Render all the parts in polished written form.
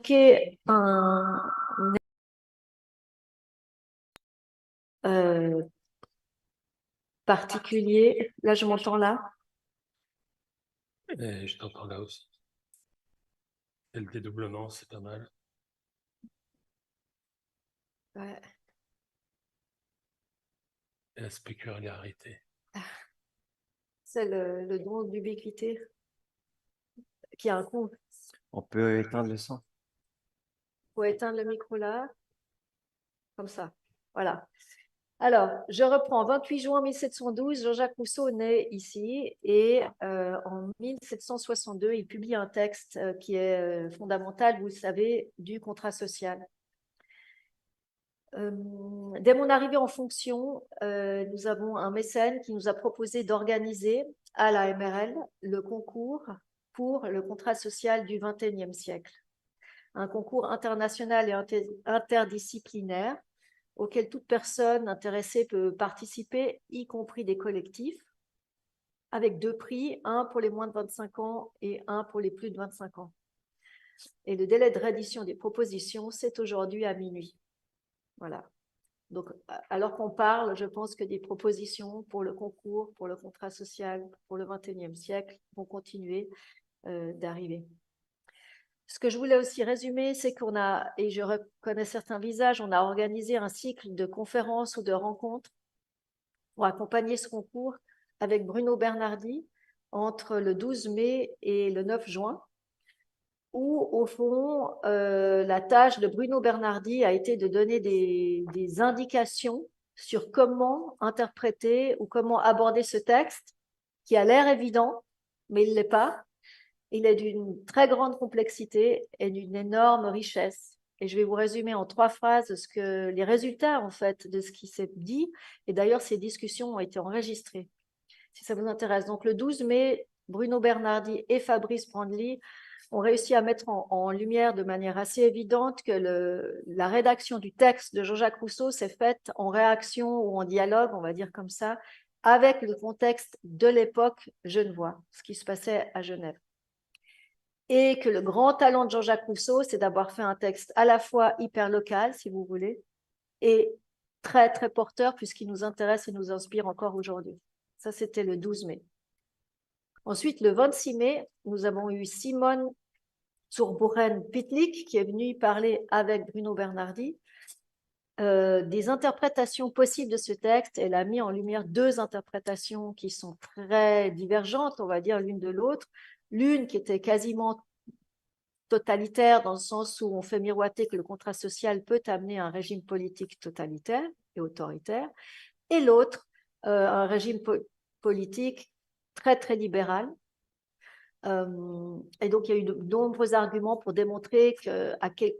indiquer un particulier. Là, je m'entends là. Et je t'entends là aussi. Et le dédoublement, c'est pas mal. Ouais. Et la spécularité. C'est le don d'ubiquité qui a un coût. On peut éteindre le son. Il faut éteindre le micro là. Comme ça. Voilà. Alors, je reprends. 28 juin 1712, Jean-Jacques Rousseau naît ici et en 1762, il publie un texte qui est fondamental, vous le savez, du contrat social. Dès mon arrivée en fonction, nous avons un mécène qui nous a proposé d'organiser à la MRL le concours pour le contrat social du XXIe siècle. Un concours international et interdisciplinaire auquel toute personne intéressée peut participer, y compris des collectifs, avec 2 prix, un pour les moins de 25 ans et un pour les plus de 25 ans. Et le délai de réédition des propositions, c'est aujourd'hui à minuit. Voilà. Donc, alors qu'on parle, je pense que des propositions pour le concours, pour le contrat social, pour le XXIe siècle vont continuer d'arriver. Ce que je voulais aussi résumer, c'est qu'on a, et je reconnais certains visages, on a organisé un cycle de conférences ou de rencontres pour accompagner ce concours avec Bruno Bernardi entre le 12 mai et le 9 juin, où, au fond, la tâche de Bruno Bernardi a été de donner des indications sur comment interpréter ou comment aborder ce texte, qui a l'air évident, mais il ne l'est pas. Il est d'une très grande complexité et d'une énorme richesse. Et je vais vous résumer en 3 phrases les résultats, en fait, de ce qui s'est dit. Et d'ailleurs, ces discussions ont été enregistrées, si ça vous intéresse. Donc, le 12 mai, Bruno Bernardi et Fabrice Brandly ont réussi à mettre en lumière de manière assez évidente que la rédaction du texte de Jean-Jacques Rousseau s'est faite en réaction ou en dialogue, on va dire comme ça, avec le contexte de l'époque genevois, ce qui se passait à Genève. Et que le grand talent de Jean-Jacques Rousseau, c'est d'avoir fait un texte à la fois hyper local, si vous voulez, et très, très porteur, puisqu'il nous intéresse et nous inspire encore aujourd'hui. Ça, c'était le 12 mai. Ensuite, le 26 mai, nous avons eu Simone Zurbuchen-Pitlick qui est venue parler avec Bruno Bernardi des interprétations possibles de ce texte. Elle a mis en lumière 2 interprétations qui sont très divergentes, on va dire, l'une de l'autre. L'une qui était quasiment totalitaire dans le sens où on fait miroiter que le contrat social peut amener à un régime politique totalitaire et autoritaire, et l'autre, un régime politique très, très libéral. Et donc, il y a eu de nombreux arguments pour démontrer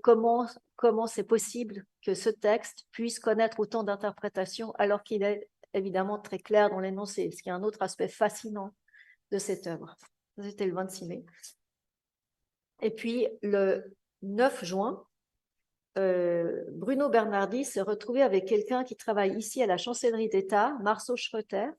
comment c'est possible que ce texte puisse connaître autant d'interprétations alors qu'il est évidemment très clair dans l'énoncé, ce qui est un autre aspect fascinant de cette œuvre. C'était le 26 mai. Et puis, le 9 juin, Bruno Bernardi s'est retrouvé avec quelqu'un qui travaille ici à la chancellerie d'État, Marceau Schroeter,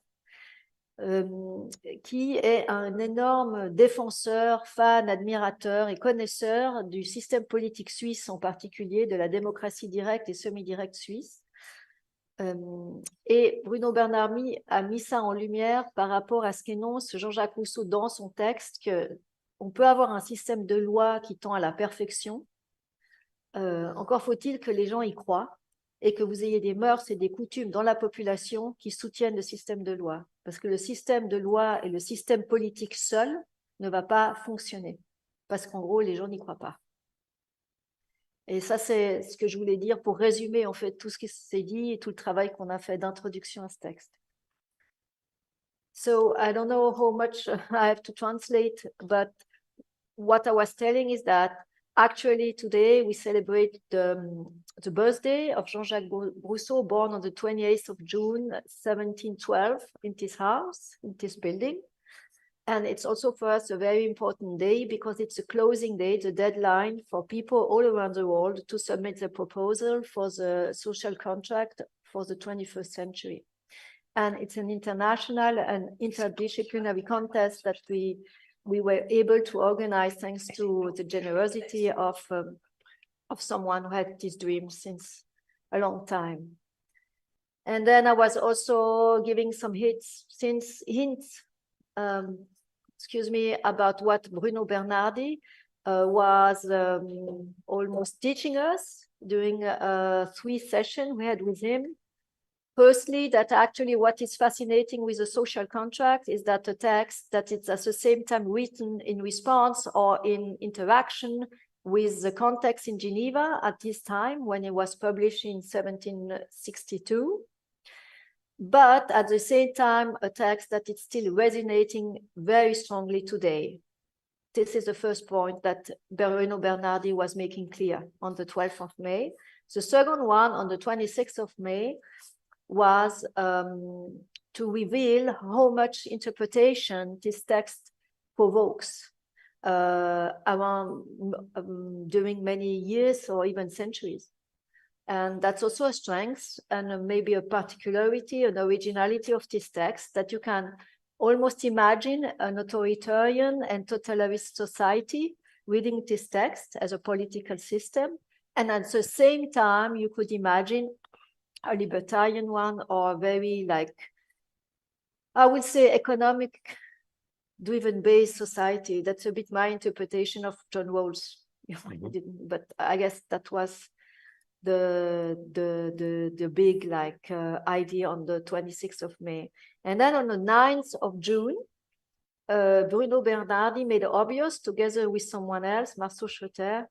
qui est un énorme défenseur, fan, admirateur et connaisseur du système politique suisse, en particulier de la démocratie directe et semi-directe suisse. Et Bruno Bernardi a mis ça en lumière par rapport à ce qu'énonce Jean-Jacques Rousseau dans son texte, qu'on peut avoir un système de loi qui tend à la perfection. Encore faut-il que les gens y croient et que vous ayez des mœurs et des coutumes dans la population qui soutiennent le système de loi. Parce que le système de loi et le système politique seul ne va pas fonctionner. Parce qu'en gros, les gens n'y croient pas. Et ça, c'est ce que je voulais dire pour résumer en fait tout ce qui s'est dit et tout le travail qu'on a fait d'introduction à ce texte. So, I don't know how much I have to translate, but what I was telling is that actually, today we celebrate the birthday of Jean-Jacques Rousseau, born on the 28th of June, 1712, in this house, in this building. And it's also for us a very important day because it's a closing day, the deadline for people all around the world to submit their proposal for the social contract for the 21st century. And it's an international and interdisciplinary contest that we were able to organize thanks to the generosity of of someone who had this dream since a long time. And then I was also giving some hints, about what Bruno Bernardi was almost teaching us during 3 sessions we had with him. Firstly, that actually what is fascinating with a social contract is that a text that it's at the same time written in response or in interaction with the context in Geneva at this time when it was published in 1762. But at the same time, a text that is still resonating very strongly today. This is the first point that Bruno Bernardi was making clear on the 12th of May. The second one, on the 26th of May, was to reveal how much interpretation this text provokes during many years or even centuries. And that's also a strength and maybe a particularity, an originality of this text, that you can almost imagine an authoritarian and totalitarian society reading this text as a political system. And at the same time, you could imagine a libertarian one or a very, like, I would say, economic driven based society. That's a bit my interpretation of John Rawls. But I guess that was the big idea on the 26th of May. And then on the 9th of June, Bruno Bernardi made it obvious, together with someone else, Marceau Schroeter,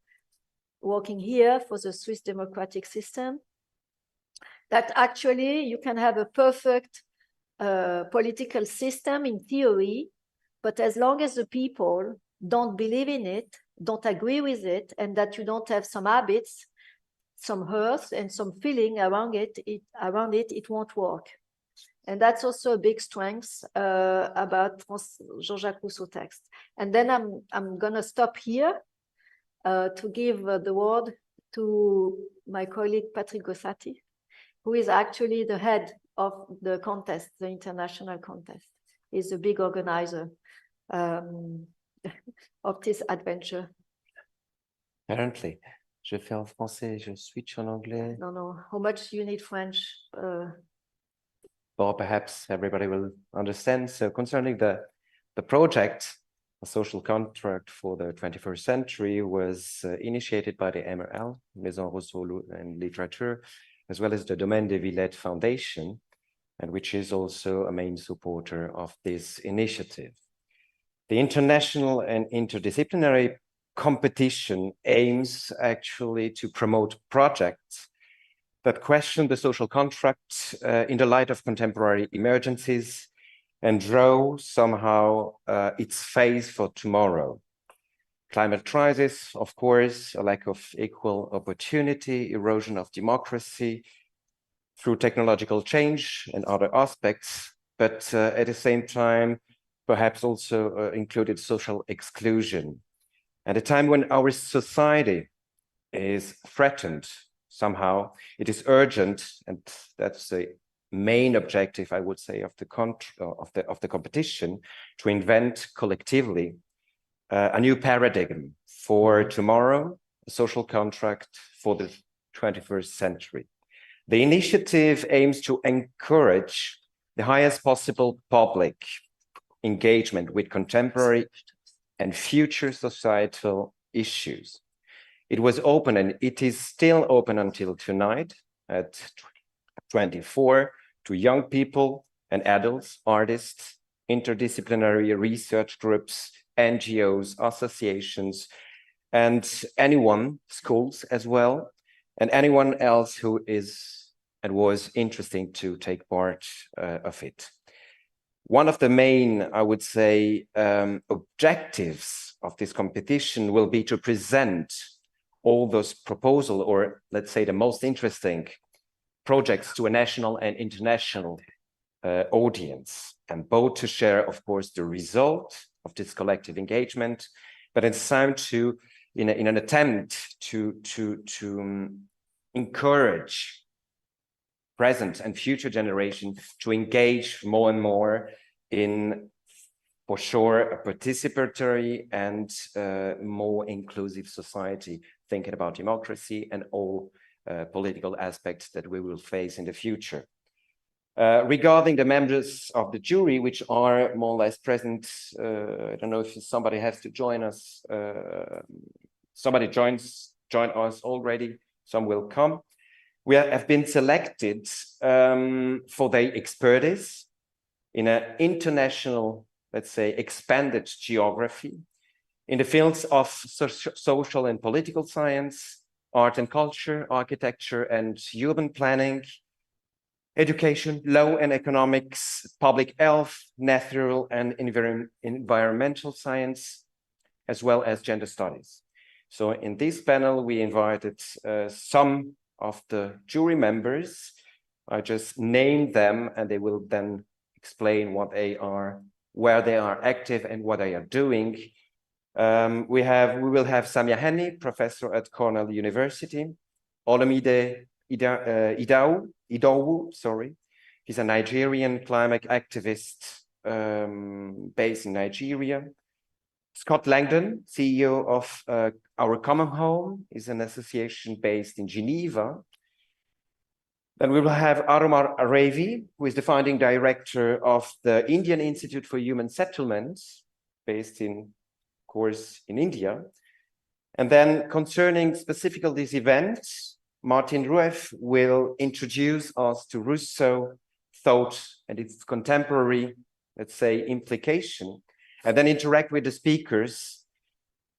working here for the Swiss democratic system, that actually you can have a perfect political system in theory, but as long as the people don't believe in it, don't agree with it, and that you don't have some habits, some hearth and some feeling around it, it won't work. And that's also a big strength about Jean-Jacques Rousseau text. And then I'm gonna stop here to give the word to my colleague Patrick Gossati, who is actually the head of the contest, the international contest. He's a big organizer of this adventure. Apparently. Je fais en français, je switch en anglais. No. How much you need French? Or perhaps everybody will understand. So concerning the project, a social contract for the 21st century, was initiated by the MRL, Maison Rousseau and Literature, as well as the Domaine de Villette Foundation, and which is also a main supporter of this initiative. The international and interdisciplinary competition aims actually to promote projects that question the social contract in the light of contemporary emergencies and draw somehow its face for tomorrow. Climate crisis, of course, a lack of equal opportunity, erosion of democracy through technological change and other aspects, but at the same time, perhaps also included social exclusion. At a time when our society is threatened somehow, it is urgent, and that's the main objective, I would say, of the competition, to invent collectively a new paradigm for tomorrow, a social contract for the 21st century. The initiative aims to encourage the highest possible public engagement with contemporary and future societal issues. It was open, and it is still open until tonight at 24 to young people and adults, artists, interdisciplinary research groups, NGOs, associations, and anyone, schools as well, and anyone else who is and was interested to take part of it. One of the main, I would say, objectives of this competition will be to present all those proposals, or let's say the most interesting projects, to a national and international audience, and both to share, of course, the result of this collective engagement, but at the same time in an attempt to encourage present and future generations to engage more and more in, for sure, a participatory and more inclusive society thinking about democracy and all political aspects that we will face in the future. Regarding the members of the jury, which are more or less present, I don't know if somebody has to join us. Somebody joined us already. Some will come. We have been selected for their expertise in an international, let's say, expanded geography in the fields of social and political science, art and culture, architecture and urban planning, education, law and economics, public health, natural and environmental science, as well as gender studies. So in this panel, we invited some of the jury members. I just named them and they will then explain what they are, where they are active and what they are doing. We will have Samia Henni, professor at Cornell University, Olumide Idowu, sorry. He's a Nigerian climate activist based in Nigeria. Scott Langdon, CEO of Our Common Home, is an association based in Geneva. Then we will have Aromar Revi, who is the founding director of the Indian Institute for Human Settlements, based in, of course, in India. And then concerning specifically this event, Martin Rueff will introduce us to Rousseau thought and its contemporary, let's say, implication, and then interact with the speakers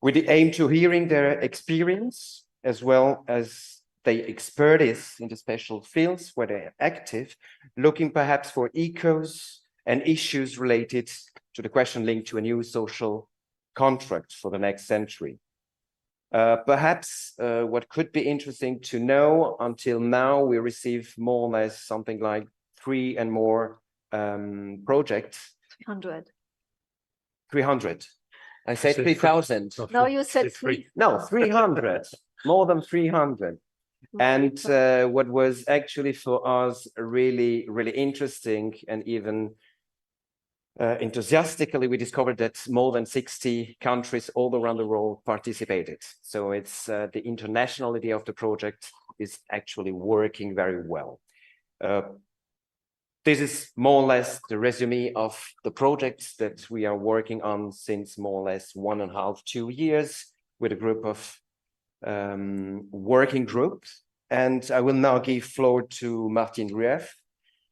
with the aim to hearing their experience as well as their expertise in the special fields where they are active, looking perhaps for echoes and issues related to the question linked to a new social contract for the next century. Perhaps what could be interesting to know, until now we receive more or less something like 3 and more projects. 300. 300. I said 3,000. No, you said 3. No, 300. More than 300. And what was actually for us really, really interesting and even enthusiastically, we discovered that more than 60 countries all around the world participated. So it's the internationality of the project is actually working very well. This is more or less the resume of the projects that we are working on since more or less 1.5, 2 years with a group of working groups. And I will now give floor to Martin Rueff,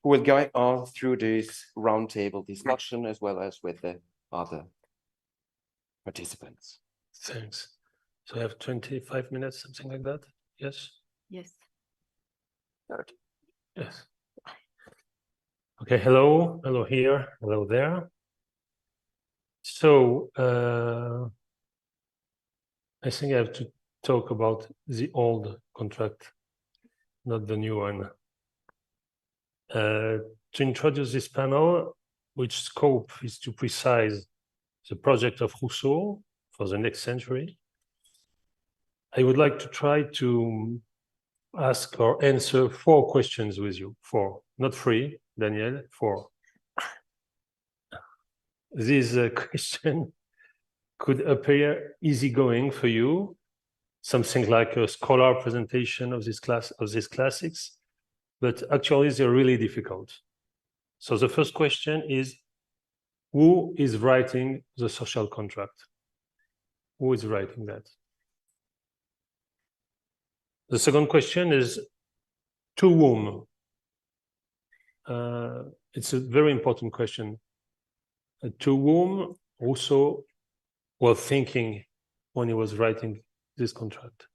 who will go on through this roundtable discussion as well as with the other participants. Thanks. So I have 25 minutes, something like that? Yes? Yes. Yes. Okay, hello here, hello there. So I think I have to talk about the old contract, not the new one. To introduce this panel, which scope is to precise the project of Rousseau for the next century, I would like to try to ask or answer 4 questions with you. 4, not 3, Daniel, 4. This question could appear easygoing for you, something like a scholar presentation of this classics, but actually they're really difficult. So the first question is, who is writing the social contract? Who is writing that? The second question is, to whom? It's a very important question. To whom Rousseau was thinking when he was writing this contract?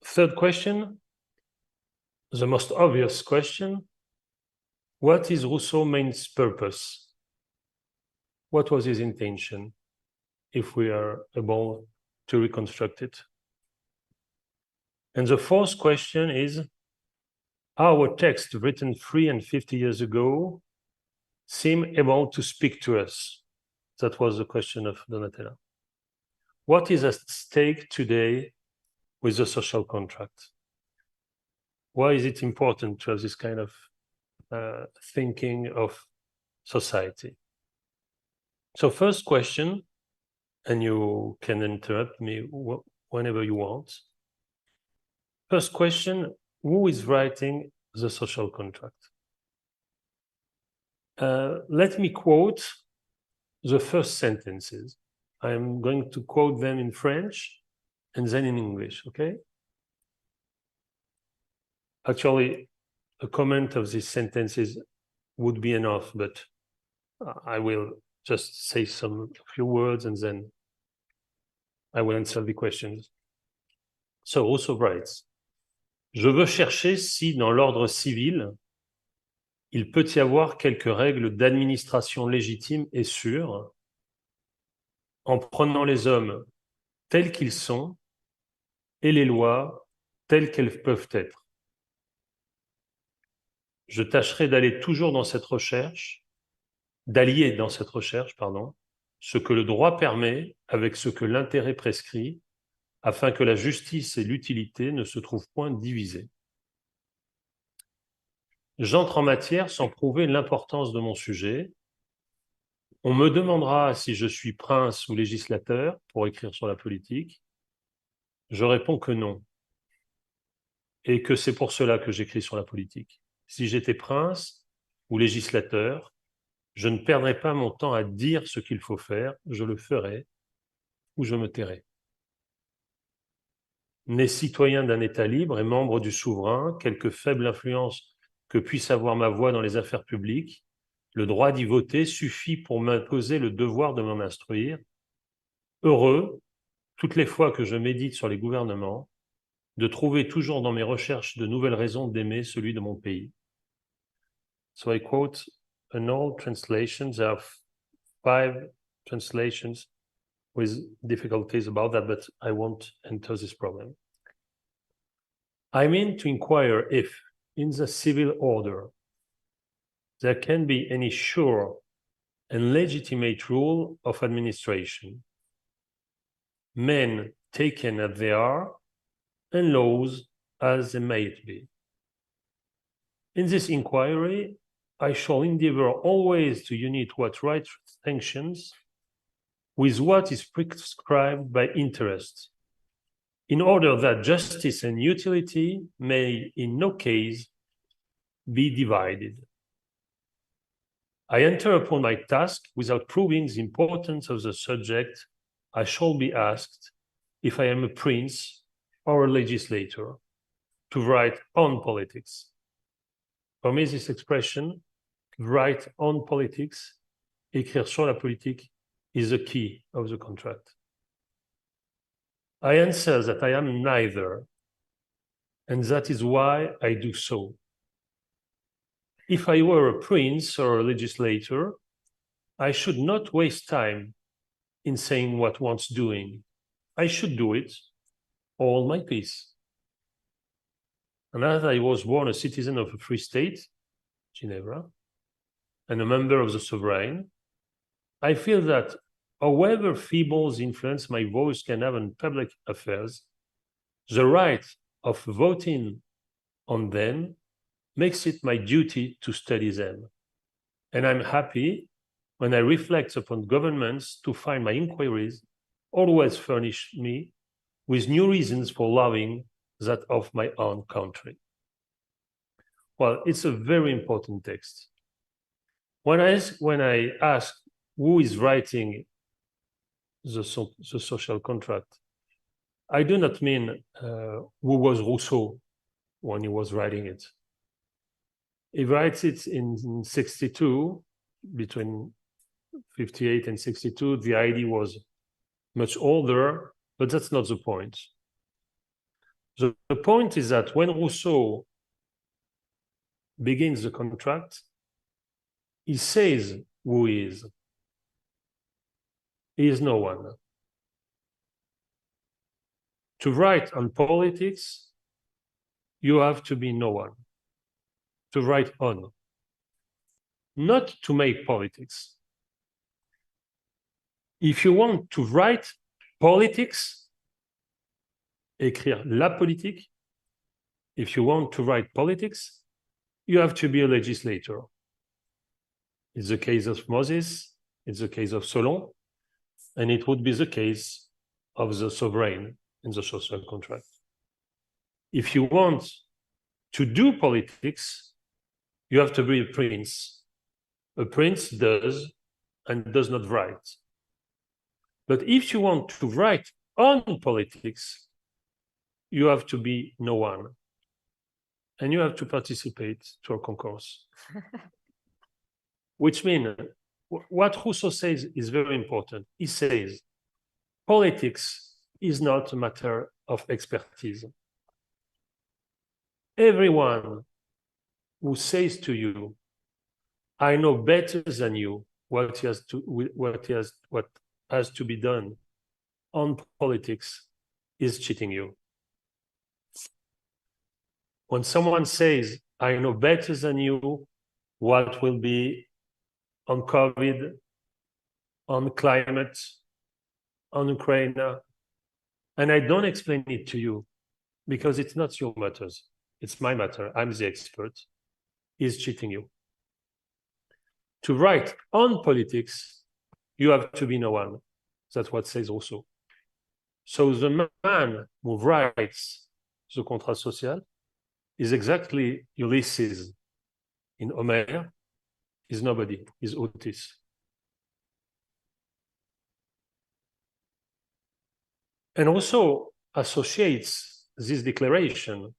Third question, the most obvious question, what is Rousseau's main purpose? What was his intention, if we are able to reconstruct it? And the fourth question is, our text written 3 and 50 years ago seem able to speak to us? That was the question of Donatella. What is at stake today with the social contract? Why is it important to have this kind of thinking of society? So first question, and you can interrupt me whenever you want. First question, who is writing the social contract? Let me quote the first sentences. I'm going to quote them in French and then in English, okay? Actually, a comment of these sentences would be enough, but I will just say a few words and then I will answer the questions. So Rousseau writes, je veux chercher si dans l'ordre civil, il peut y avoir quelques règles d'administration légitimes et sûres, en prenant les hommes tels qu'ils sont et les lois telles qu'elles peuvent être. Je tâcherai d'allier dans cette recherche, ce que le droit permet avec ce que l'intérêt prescrit, afin que la justice et l'utilité ne se trouvent point divisées. J'entre en matière sans prouver l'importance de mon sujet. On me demandera si je suis prince ou législateur pour écrire sur la politique. Je réponds que non, et que c'est pour cela que j'écris sur la politique. Si j'étais prince ou législateur, je ne perdrais pas mon temps à dire ce qu'il faut faire, je le ferais ou je me tairais. Né citoyen d'un État libre et membre du souverain, quelque faible influence que puisse avoir ma voix dans les affaires publiques, le droit d'y voter suffit pour m'imposer le devoir de m'en instruire. Heureux, toutes les fois que je médite sur les gouvernements, de trouver toujours dans mes recherches de nouvelles raisons d'aimer celui de mon pays. So I quote an old translation. There are 5 translations with difficulties about that, but I won't enter this problem. I mean to inquire if, in the civil order, there can be any sure and legitimate rule of administration, men taken as they are, and laws as they might be. In this inquiry, I shall endeavor always to unite what right sanctions with what is prescribed by interest, in order that justice and utility may in no case be divided. I enter upon my task without proving the importance of the subject. I shall be asked if I am a prince or a legislator to write on politics. For me, this expression, write on politics, écrire sur la politique, is the key of the contract. I answer that I am neither, and that is why I do so. If I were a prince or a legislator, I should not waste time in saying what wants doing. I should do it, all my peace. And as I was born a citizen of a free state, Ginevra, and a member of the sovereign, I feel that however feeble the influence my voice can have on public affairs, the right of voting on them makes it my duty to study them. And I'm happy when I reflect upon governments to find my inquiries always furnish me with new reasons for loving that of my own country. Well, it's a very important text. When I ask who is writing the social contract, I do not mean who was Rousseau when he was writing it. He writes it in 62, between 58 and 62. The idea was much older, but that's not the point. The point is that when Rousseau begins the contract, he says who he is. He is no one. To write on politics, you have to be no one. To write on. Not to make politics. If you want to write politics, écrire la politique, if you want to write politics, you have to be a legislator. It's the case of Moses, it's the case of Solon, and it would be the case of the sovereign in the social contract. If you want to do politics, you have to be a prince. A prince does and does not write. But if you want to write on politics, you have to be no one. And you have to participate to a concours. Which means, what Rousseau says is very important. He says, politics is not a matter of expertise. Everyone who says to you, I know better than you what has to be done on politics is cheating you. When someone says, I know better than you what will be on COVID, on climate, on Ukraine, and I don't explain it to you because it's not your matters, it's my matter, I'm the expert, is cheating you. To write on politics, you have to be no one. That's what says Rousseau. So the man who writes the contrat social is exactly Ulysses in Homer, is nobody, is Otis. And also associates this declaration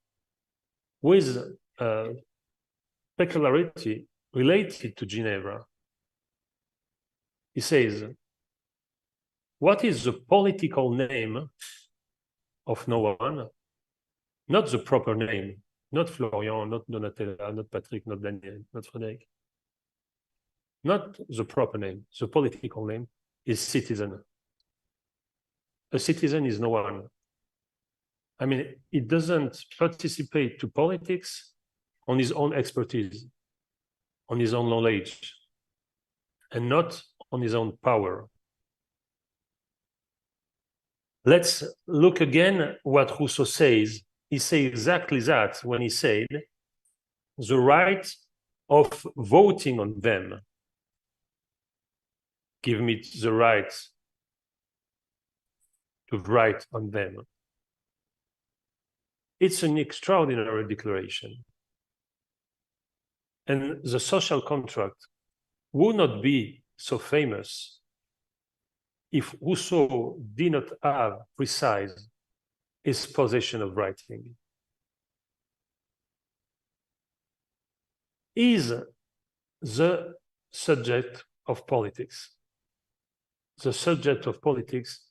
with peculiarity related to Geneva. He says, what is the political name of no one? Not the proper name, not Florian, not Donatella, not Patrick, not Daniel, not Frédéric. Not the proper name, the political name is citizen. A citizen is no one. I mean, it doesn't participate to politics on his own expertise, on his own knowledge, and not on his own power. Let's look again what Rousseau says. He says exactly that when he said the right of voting on them. Give me the right to write on them. It's an extraordinary declaration. And the social contract would not be so famous if Rousseau did not have precise his possession of writing. Is the subject of politics. The subject of politics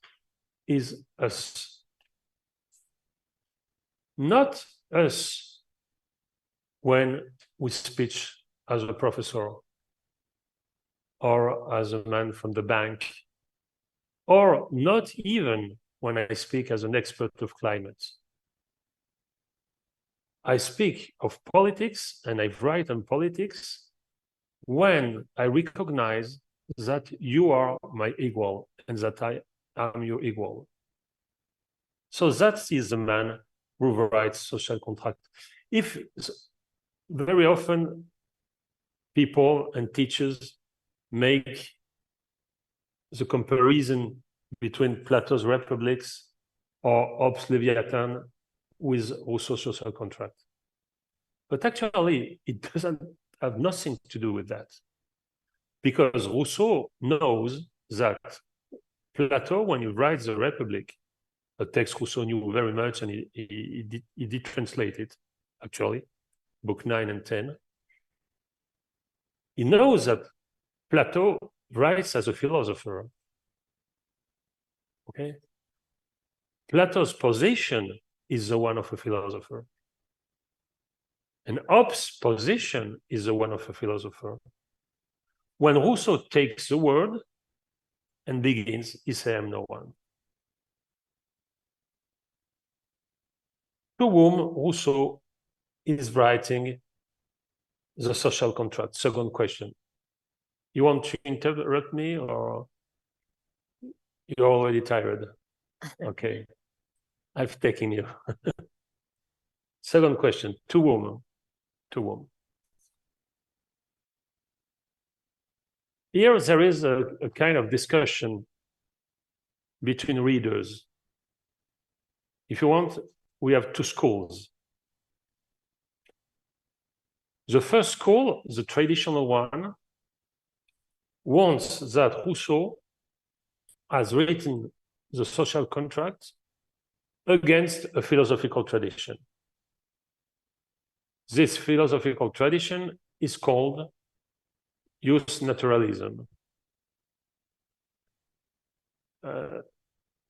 is us. Not us when we speak as a professor or as a man from the bank, or not even when I speak as an expert of climate. I speak of politics and I write on politics when I recognize that you are my equal and that I am your equal. So that is the man who writes social contract. If very often people and teachers make the comparison between Plato's Republics or Hobbes' Leviathan with Rousseau's social contract. But actually, it doesn't have nothing to do with that. Because Rousseau knows that Plato, when he writes the Republic, a text Rousseau knew very much, and he did translate it, actually, book 9 and 10. He knows that Plato writes as a philosopher. Okay? Plato's position is the one of a philosopher. And Hobbes' position is the one of a philosopher. When Rousseau takes the word and begins, he says, I am no one. To whom Rousseau is writing the social contract. Second question. You want to interrupt me or you're already tired? Okay. I've taken you. Second question. To whom? To whom? Here there is a kind of discussion between readers. If you want, we have two schools. The first school, the traditional one, wants that Rousseau has written the social contract against a philosophical tradition. This philosophical tradition is called jus naturalism.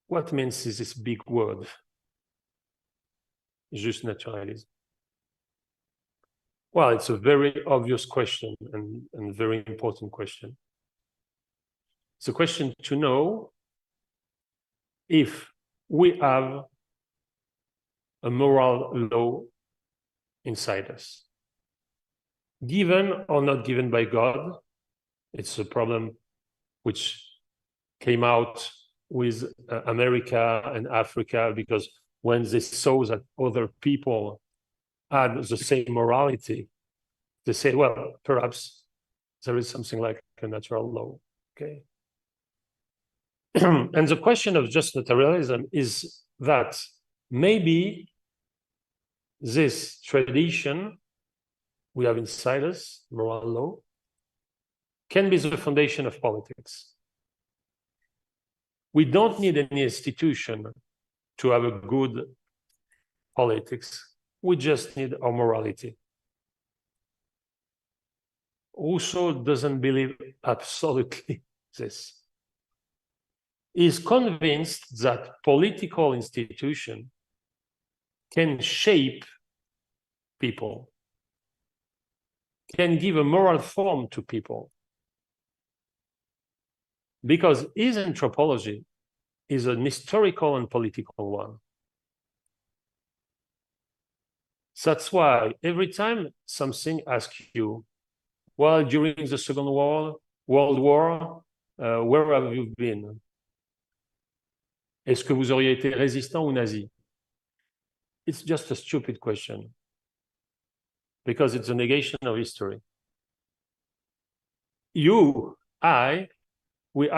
What means is this big word, jus naturalism? Well, it's a very obvious question and very important question. It's a question to know if we have a moral law inside us. Given or not given by God, it's a problem which came out with America and Africa, because when they saw that other people had the same morality, they said, well, perhaps there is something like a natural law, okay? And the question of just naturalism is that maybe this tradition we have inside us, moral law, can be the foundation of politics. We don't need any institution to have a good politics. We just need our morality. Rousseau doesn't believe absolutely this. He's convinced that political institution can shape people, can give a moral form to people. Because his anthropology is an historical and political one. That's why every time something asks you, well, during the Second World War, where have you been? Est-ce que vous auriez été résistant ou nazi? It's just a stupid question, because it's a negation of history. You, we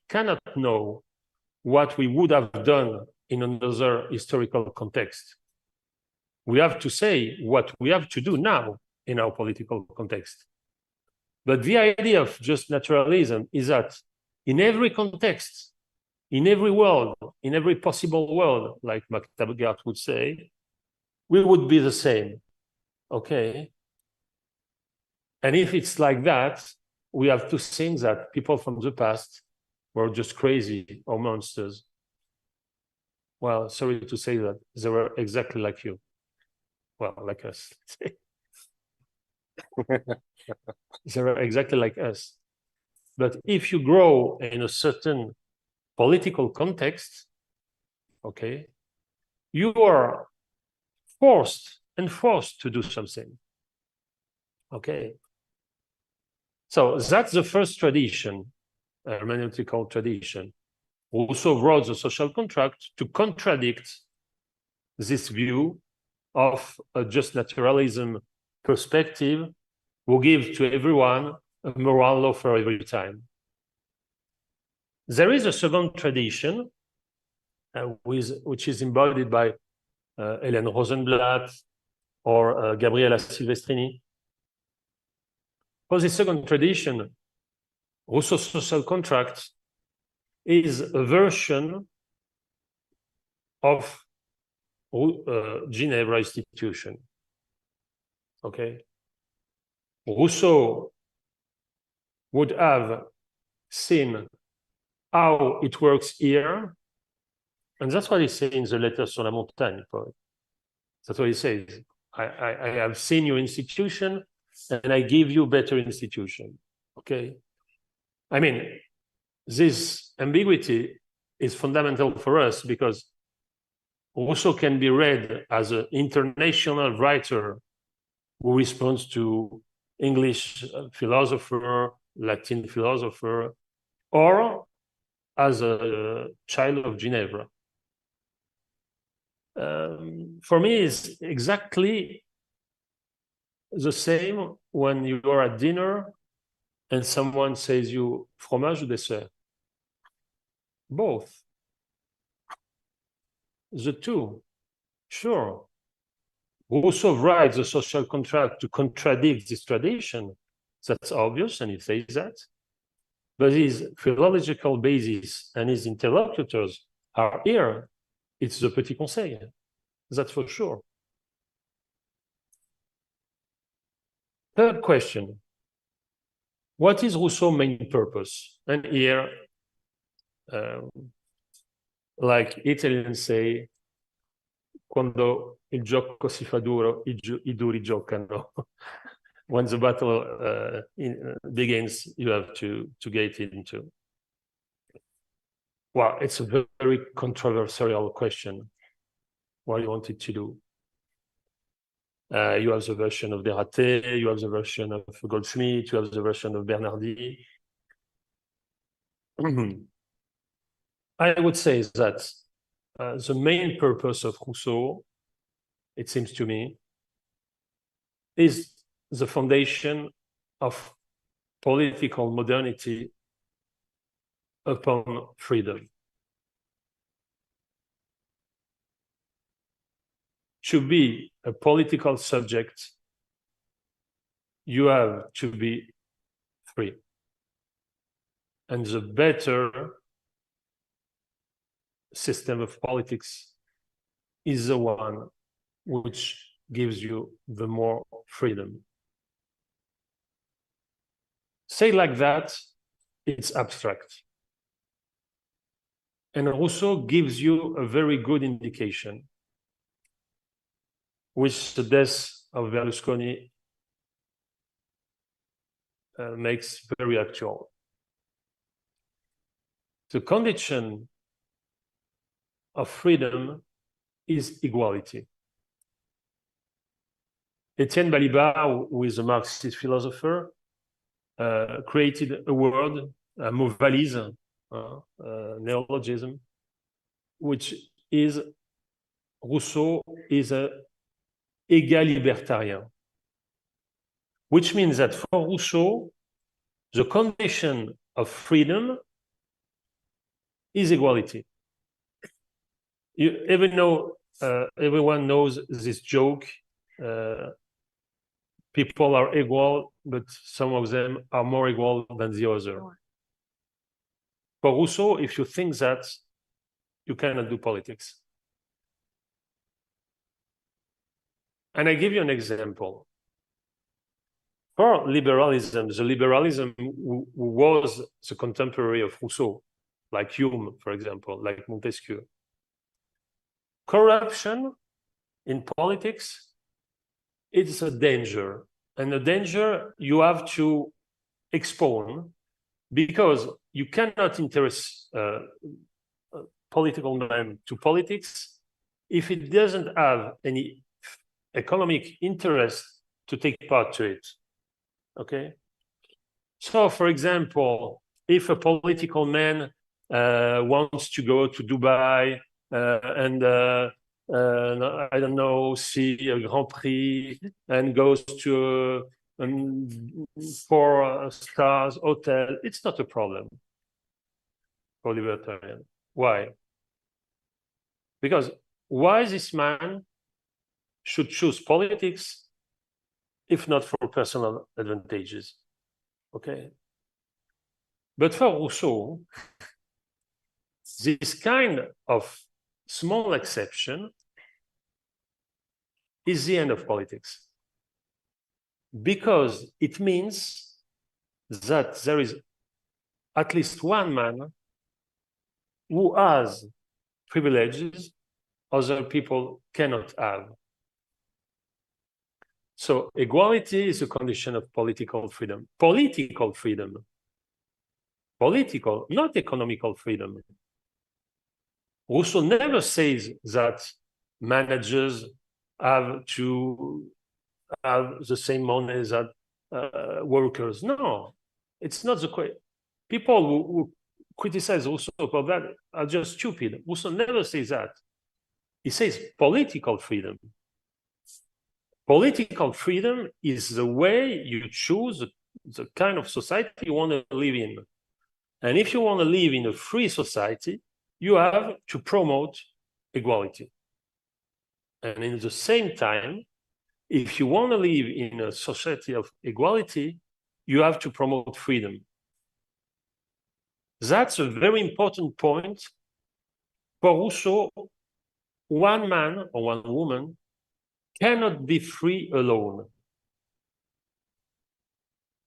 cannot know what we would have done in another historical context. We have to say what we have to do now in our political context. But the idea of just naturalism is that in every context, in every world, in every possible world, like Monika Bolliger would say, we would be the same, okay? And if it's like that, we have to think that people from the past were just crazy or monsters. Well, sorry to say that, they were exactly like you. Well, like us. They were exactly like us. But if you grow in a certain political context, okay, you are forced to do something, okay? So that's the first tradition, hermeneutical tradition. Rousseau wrote the social contract to contradict this view of a just naturalism perspective who gives to everyone a moral law for every time. There is a second tradition which is embodied by Hélène Rosenblatt or Gabriela Silvestrini. For the second tradition, Rousseau's social contract is a version of Geneva institution. Okay, Rousseau would have seen how it works here, and that's what he says in the letter sur la montagne. That's what he says. I have seen your institution, and I give you better institution. Okay, I mean, this ambiguity is fundamental for us because Rousseau can be read as an international writer who responds to English philosopher, Latin philosopher, or as a child of Geneva. For me, it's exactly the same when you are at dinner and someone says you fromage ou dessert. Both. The two. Sure. Rousseau writes the social contract to contradict this tradition. That's obvious, and he says that. But his philological basis and his interlocutors are here. It's the Petit Conseil. That's for sure. Third question. What is Rousseau's main purpose? And here, like Italians say, quando il gioco si fa duro, I duri giocano. When the battle begins, you have to get into. Well, it's a very controversial question. What you wanted to do. You have the version of Débattent, you have the version of Goldsmith, you have the version of Bernardi. I would say that the main purpose of Rousseau, it seems to me, is the foundation of political modernity upon freedom. To be a political subject, you have to be free. And the better system of politics is the one which gives you the more freedom. Say like that, it's abstract. And Rousseau gives you a very good indication, which the death of Berlusconi makes very actual. The condition of freedom is equality. Etienne Balibar, who is a Marxist philosopher, created a word, a mot valise, neologism, which is Rousseau is a égalibertarien, which means that for Rousseau, the condition of freedom is equality. Everyone knows this joke. People are equal, but some of them are more equal than the other. For Rousseau, if you think that, you cannot do politics. And I give you an example. For liberalism, the liberalism who was the contemporary of Rousseau, like Hume, for example, like Montesquieu. Corruption in politics, it's a danger. And a danger you have to expose, because you cannot interest political man to politics if it doesn't have any economic interest to take part to it. Okay? So, for example, if a political man wants to go to Dubai and I don't know, see a Grand Prix and goes to a 4-star hotel, it's not a problem for libertarian. Why? Because why this man should choose politics if not for personal advantages? Okay. But for Rousseau, this kind of small exception is the end of politics, because it means that there is at least one man who has privileges other people cannot have. So equality is a condition of political freedom. Political freedom. Political, not economical freedom. Rousseau never says that managers have to have the same money as workers. No, it's not the question. People who criticize Rousseau for that are just stupid. Rousseau never says that. He says political freedom. Political freedom is the way you choose the kind of society you want to live in. And if you want to live in a free society, you have to promote equality. And in the same time, if you want to live in a society of equality, you have to promote freedom. That's a very important point. For Rousseau, one man or one woman cannot be free alone.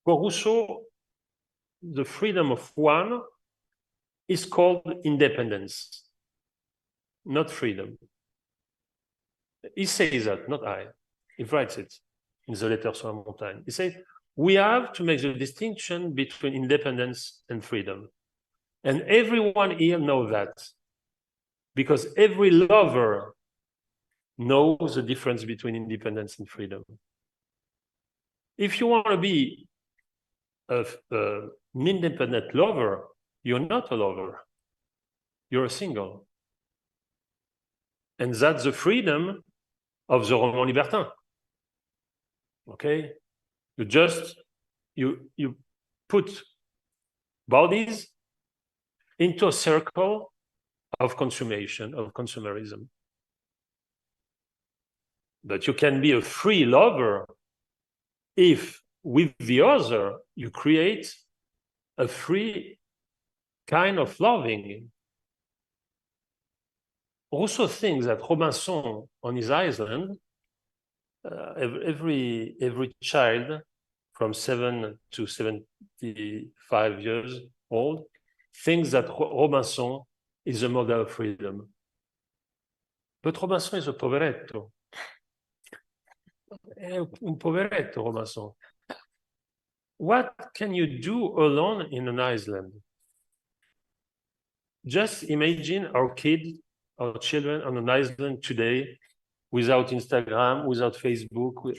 For Rousseau, the freedom of one is called independence, not freedom. He says that, not I. He writes it in the letter sur la montagne. He says, we have to make the distinction between independence and freedom. And everyone here knows that, because every lover knows the difference between independence and freedom. If you want to be an independent lover, you're not a lover. You're a single. And that's the freedom of the roman libertin. Okay? You put bodies into a circle of consummation, of consumerism. But you can be a free lover if with the other you create a free kind of loving. Rousseau thinks that Robinson on his island, every child from 7 to 75 years old thinks that Robinson is a model of freedom. But Robinson is a poveretto. Un poveretto, Robinson. What can you do alone in an island? Just imagine our kids, our children on an island today without Instagram, without Facebook.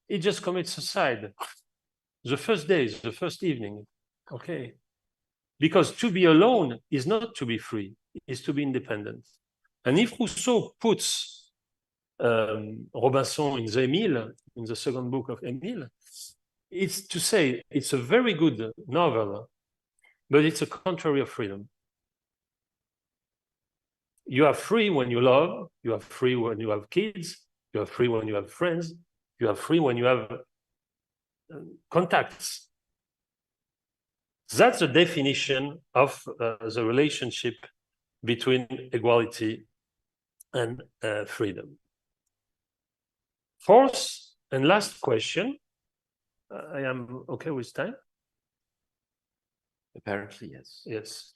It just commits suicide. The first day, the first evening. Okay. Because to be alone is not to be free, is to be independent. And if Rousseau puts Robinson in the Émile, in the second book of Émile, it's to say it's a very good novel, but it's a contrary of freedom. You are free when you love, you are free when you have kids, you are free when you have friends, you are free when you have contacts. That's the definition of the relationship between equality and freedom. Fourth and last question. I am okay with time? Apparently, yes. Yes.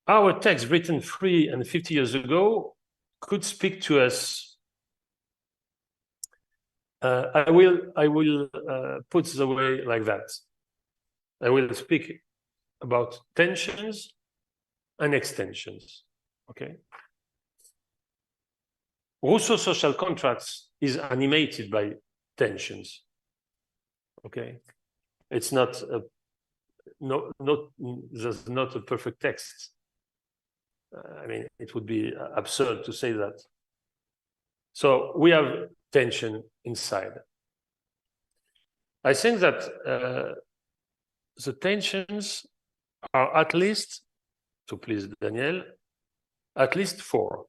Our text written 350 years ago could speak to us. I will put the way like that. I will speak about tensions and extensions. Okay. Rousseau's social contracts is animated by tensions. Okay. It's not there's not a perfect text. I mean, it would be absurd to say that. So we have tension inside. I think that the tensions are at least, to please Daniel, at least 4.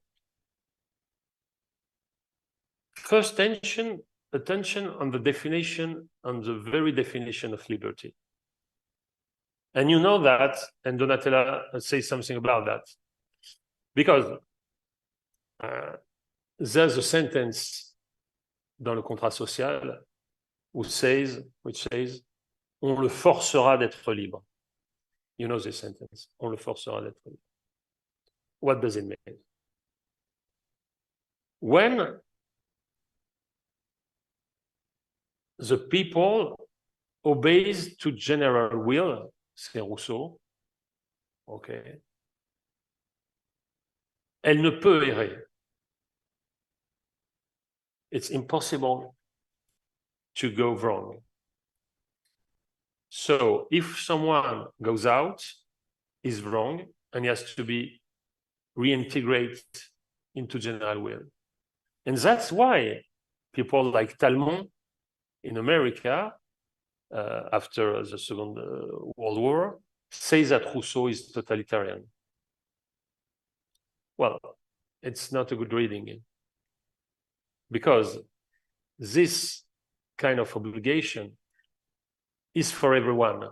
First tension, attention on the definition, on the very definition of liberty. And you know that, and Donatella says something about that. Because there's a sentence dans le contrat social which says, on le forcera d'être libre. You know this sentence, on le forcera d'être libre. What does it mean? When the people obeys to general will, c'est Rousseau, okay, elle ne peut errer. It's impossible to go wrong. So if someone goes out, is wrong, and he has to be reintegrated into general will. And that's why people like Talmont in America after the Second World War, says that Rousseau is totalitarian. Well, it's not a good reading, because this kind of obligation is for everyone.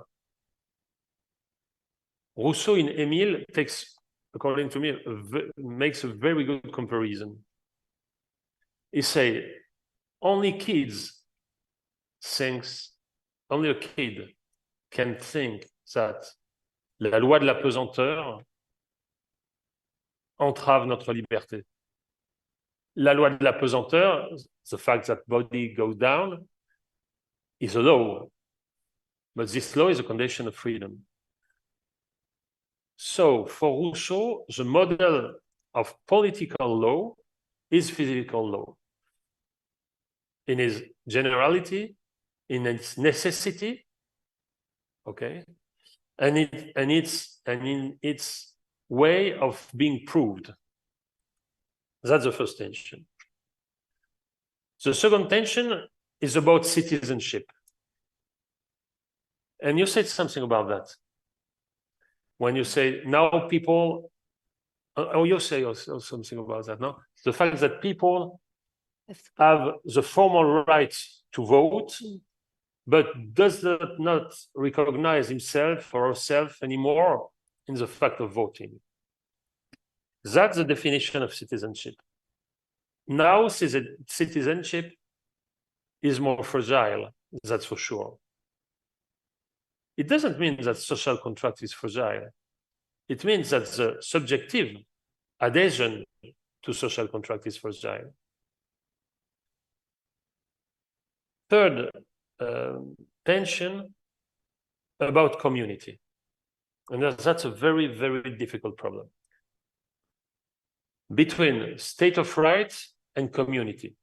Rousseau in Émile takes, according to me, makes a very good comparison. He says, only a kid can think that la loi de la pesanteur entrave notre liberté. La loi de la pesanteur, the fact that body goes down, is a law. But this law is a condition of freedom. So for Rousseau, the model of political law is physical law. In its generality, in its necessity, okay, and in its way of being proved. That's the first tension. The second tension is about citizenship. And you said something about that. When you say now people, you say also something about that, no? The fact that people have the formal right to vote, but does not recognize himself or herself anymore in the fact of voting. That's the definition of citizenship. Now, citizenship is more fragile, that's for sure. It doesn't mean that social contract is fragile. It means that the subjective adhesion to social contract is fragile. Third tension about community. And that's a very, very difficult problem. Between state of right and community.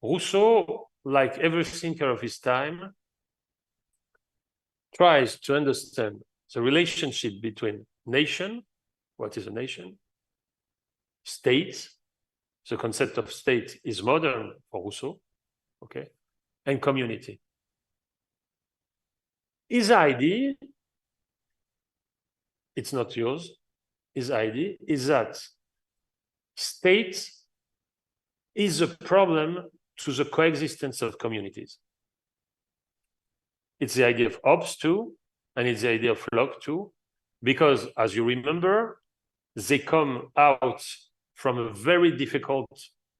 Rousseau, like every thinker of his time, tries to understand the relationship between nation, what is a nation, state, the concept of state is modern for Rousseau, okay, and community. His idea, it's not yours, his idea is that state is a problem to the coexistence of communities. It's the idea of Hobbes too, and it's the idea of Locke too, because as you remember, they come out from a very difficult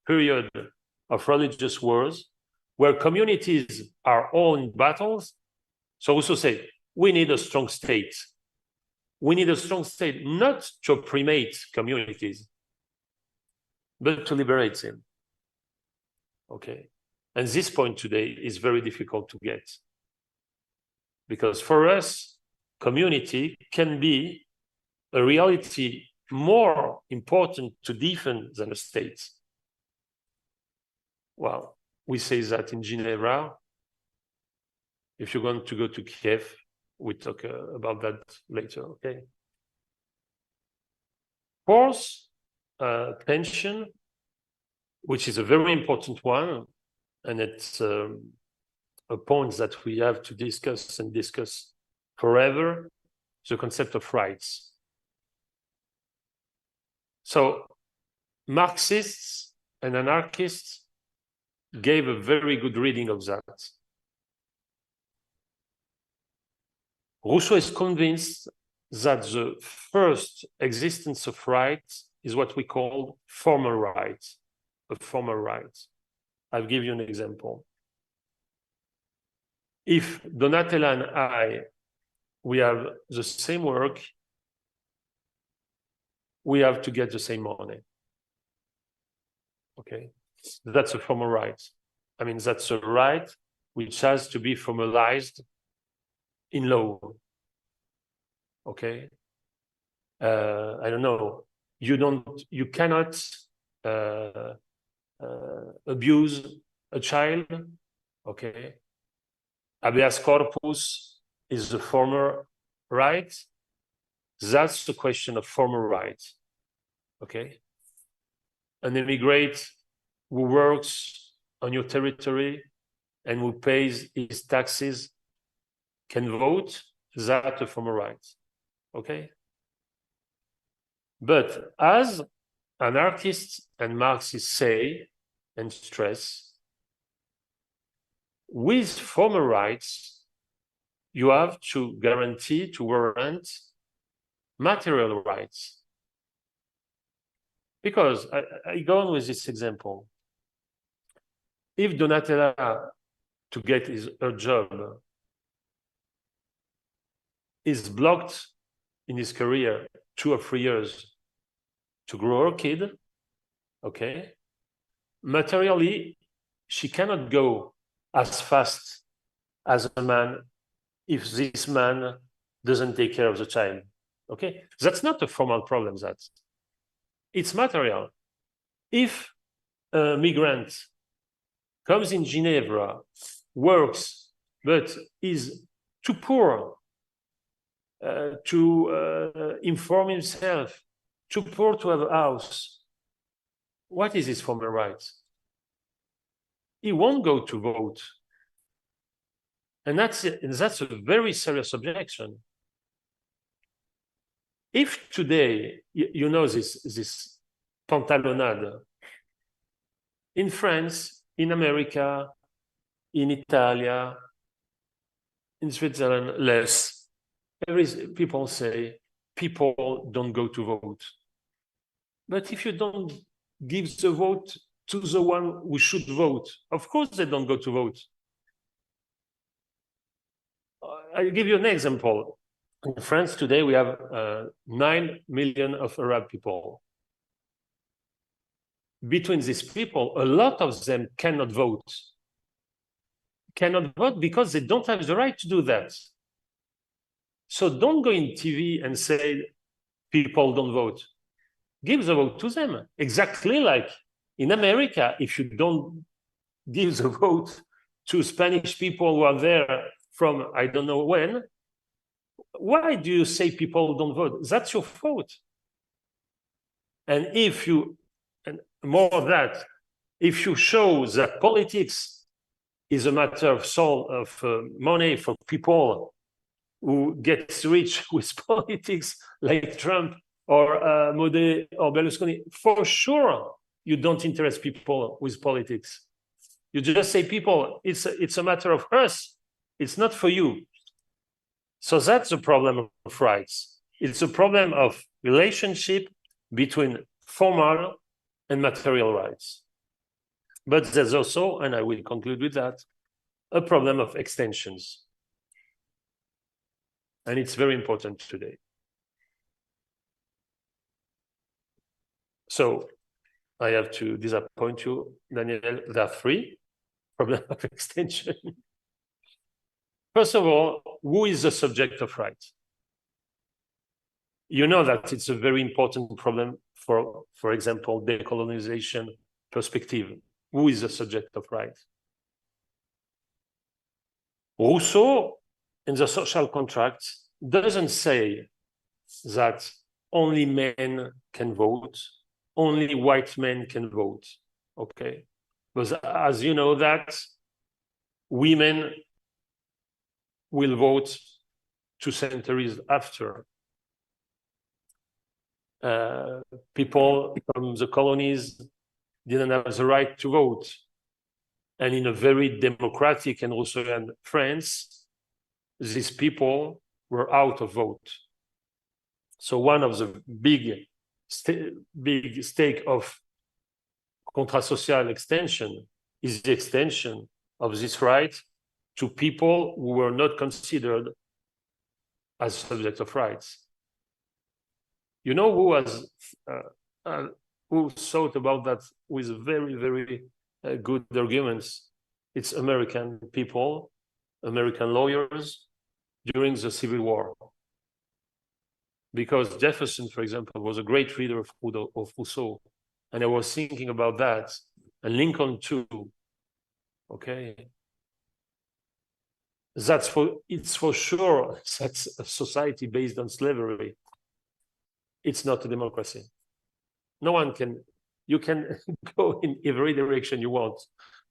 period of religious wars where communities are all in battles. So Rousseau said, we need a strong state. We need a strong state not to opprime communities, but to liberate them. Okay. And this point today is very difficult to get. Because for us, community can be a reality more important to defend than a state. Well, we say that in Geneva. If you're going to go to Kiev, we talk about that later, okay? Fourth tension, which is a very important one, and it's a point that we have to discuss and discuss forever, the concept of rights. So Marxists and anarchists gave a very good reading of that. Rousseau is convinced that the first existence of rights is what we call formal rights, a formal right. I'll give you an example. If Donatella and I, we have the same work, we have to get the same money. Okay, that's a formal right. I mean, that's a right which has to be formalized in law. Okay, I don't know. You cannot abuse a child. Okay, habeas corpus is the former right. That's the question of former right. Okay, an immigrant who works on your territory and who pays his taxes can vote, that's a formal right. Okay? But as anarchists and Marxists say and stress, with formal rights, you have to guarantee, to warrant material rights. Because I go on with this example. If Donatella, to get her job, is blocked in his career 2 or 3 years to grow her kid, okay, materially, she cannot go as fast as a man if this man doesn't take care of the child, okay? That's not a formal problem, it's material. If a migrant comes in Geneva, works, but is too poor to inform himself, too poor to have a house, what is his formal right? He won't go to vote. And that's a very serious objection. If today, you know this pantalonade, in France, in America, in Italy, in Switzerland, less, people say, people don't go to vote. But if you don't give the vote to the one who should vote, of course they don't go to vote. I'll give you an example. In France today, we have 9 million of Arab people. Between these people, a lot of them cannot vote. Cannot vote because they don't have the right to do that. So don't go in TV and say people don't vote. Give the vote to them. Exactly like in America, if you don't give the vote to Spanish people who are there from I don't know when, why do you say people don't vote? That's your fault. And if you, and more of that, if you show that politics is a matter of soul, of money for people who get rich with politics, like Trump or Modi or Berlusconi, for sure you don't interest people with politics. You just say, people, it's a matter of us. It's not for you. So that's a problem of rights. It's a problem of relationship between formal and material rights. But there's also, and I will conclude with that, a problem of extensions. And it's very important today. So I have to disappoint you, Daniel, there are 3 problems of extension. First of all, who is the subject of right? You know that it's a very important problem for example, decolonization perspective. Who is the subject of right? Rousseau, in the social contract, doesn't say that only men can vote, only white men can vote, okay? Because as you know that, women will vote 2 centuries after. People from the colonies didn't have the right to vote. And in a very democratic and Rousseauian France, these people were out of vote. So one of the big stake of contrat social extension is the extension of this right to people who were not considered as subject of rights. You know who was who thought about that with very, very good arguments? It's American people, American lawyers during the Civil War. Because Jefferson, for example, was a great reader of Rousseau. And I was thinking about that, and Lincoln too, okay? It's for sure that's a society based on slavery. It's not a democracy. No one can, you can go in every direction you want,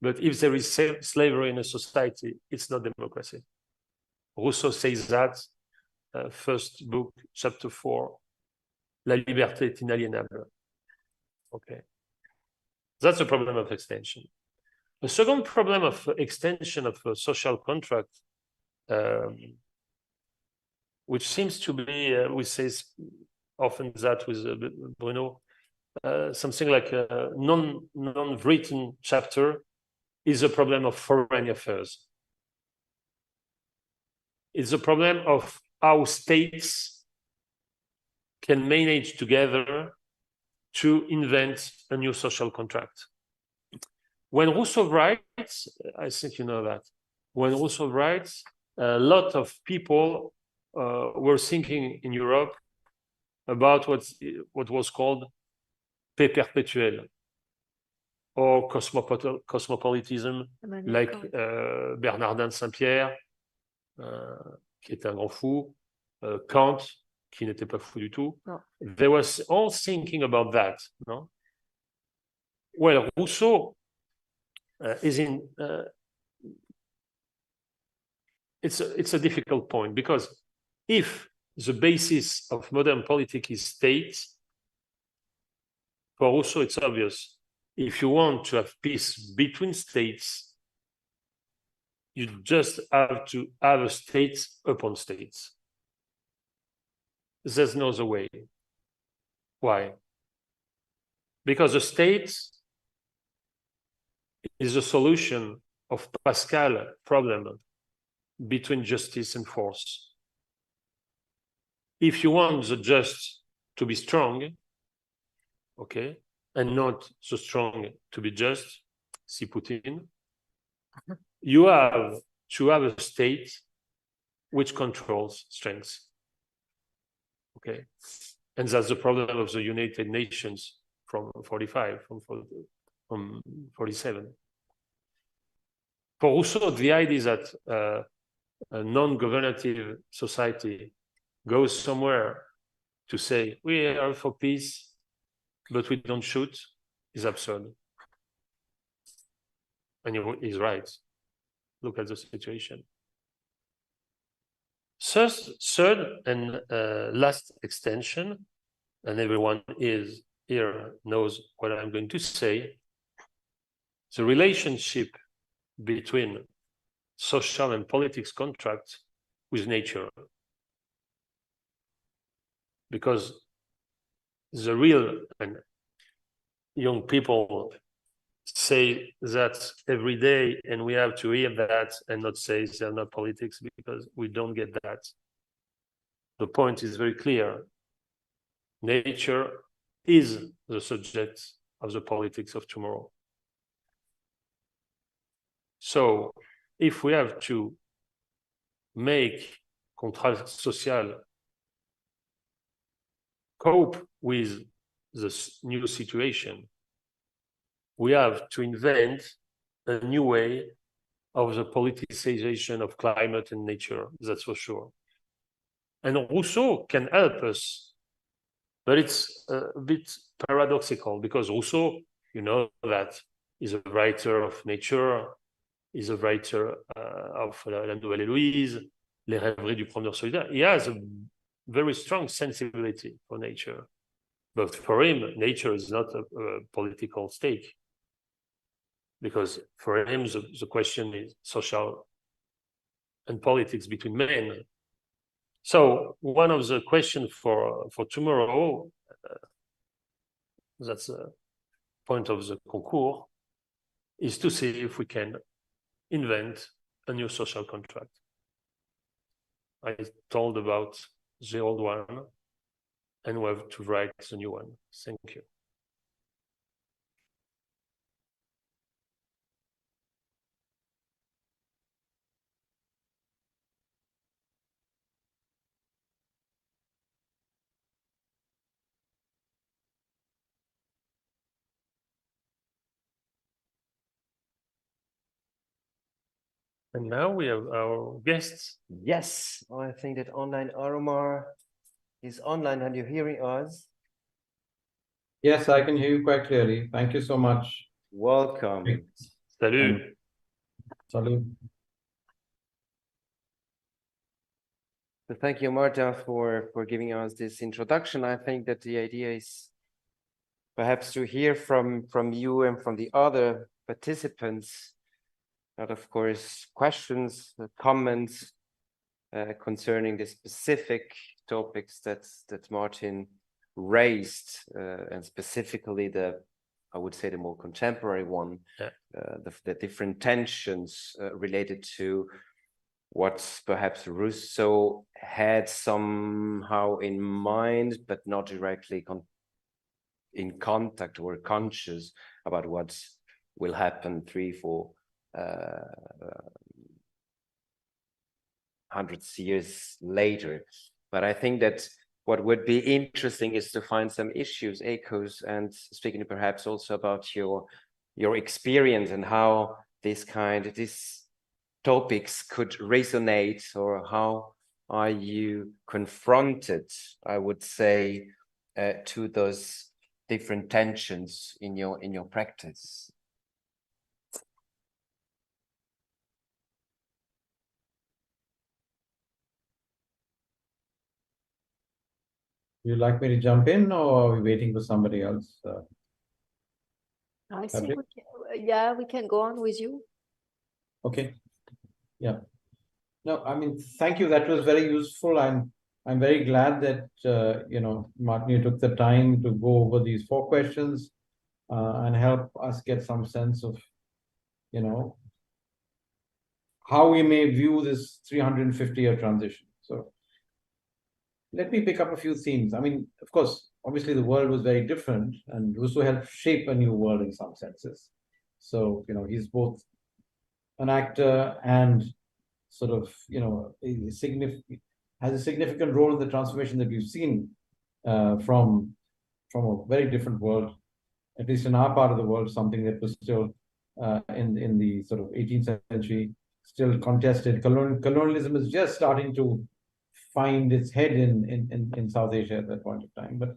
But if there is slavery in a society, it's not democracy. Rousseau says that, first book, chapter 4, La liberté est inaliénable. Okay. That's a problem of extension. The second problem of extension of a social contract, which seems to be, we say often that with Bruno, something like a non-written chapter, is a problem of foreign affairs. It's a problem of how states can manage together to invent a new social contract. When Rousseau writes, I think you know that, when Rousseau writes, a lot of people were thinking in Europe about what was called paix perpétuelle, or cosmopolitism, like Bernardin de Saint-Pierre, qui était un grand fou, Kant, qui n'était pas fou du tout. No. They were all thinking about that. No? Well, Rousseau is in. It's a difficult point, because if the basis of modern politics is state, for Rousseau it's obvious. If you want to have peace between states, you just have to have a state upon states. There's no other way. Why? Because the state is a solution of Pascal's problem between justice and force. If you want the just to be strong, okay, and not so strong to be just, see Putin, you have to have a state which controls strength. Okay, and that's the problem of the United Nations from 45, from 47. For Rousseau, the idea is that a non-governative society goes somewhere to say, we are for peace, but we don't shoot, is absurd. And he's right. Look at the situation. Third and last extension, and everyone is here knows what I'm going to say, the relationship between social and politics contract with nature. Because the real and young people say that every day, and we have to hear that and not say they're not politics, because we don't get that. The point is very clear. Nature is the subject of the politics of tomorrow. So if we have to make contrat social cope with this new situation, we have to invent a new way of the politicization of climate and nature, that's for sure. And Rousseau can help us, but it's a bit paradoxical, because Rousseau, you know that, is a writer of nature, is a writer of La Nouvelle Héloïse, Les Rêveries du Promeneur Solitaire. He has a very strong sensibility for nature. But for him, nature is not a political stake. Because for him, the question is social and politics between men. So one of the questions for tomorrow, that's a point of the concours, is to see if we can invent a new social contract. I told about the old one, and we have to write the new one. Thank you. And now we have our guests. Yes, I think that online Aromar is online. Are you hearing us? Yes, I can hear you quite clearly. Thank you so much. Welcome. Salut. Salut. So thank you, Marta, for giving us this introduction. I think that the idea is perhaps to hear from you and from the other participants, that of course questions, comments concerning the specific topics that Martin raised, and specifically I would say the more contemporary one, the different tensions related to what perhaps Rousseau had somehow in mind, but not directly in contact or conscious about what will happen 300-400 years later. But I think that what would be interesting is to find some issues, echoes, and speaking perhaps also about your experience and how these topics could resonate, or how are you confronted, I would say, to those different tensions in your practice. Would you like me to jump in, or are we waiting for somebody else? I think we can go on with you. Okay. Yeah. No, I mean, thank you. That was very useful. I'm very glad that Martin, you took the time to go over these 4 questions and help us get some sense of how we may view this 350-year transition. So let me pick up a few themes. I mean, of course, obviously the world was very different, and Rousseau helped shape a new world in some senses. So he's both an actor and sort of has a significant role in the transformation that we've seen from a very different world, at least in our part of the world, something that was still in the sort of 18th century, still contested. Colonialism is just starting to find its head in South Asia at that point of time. But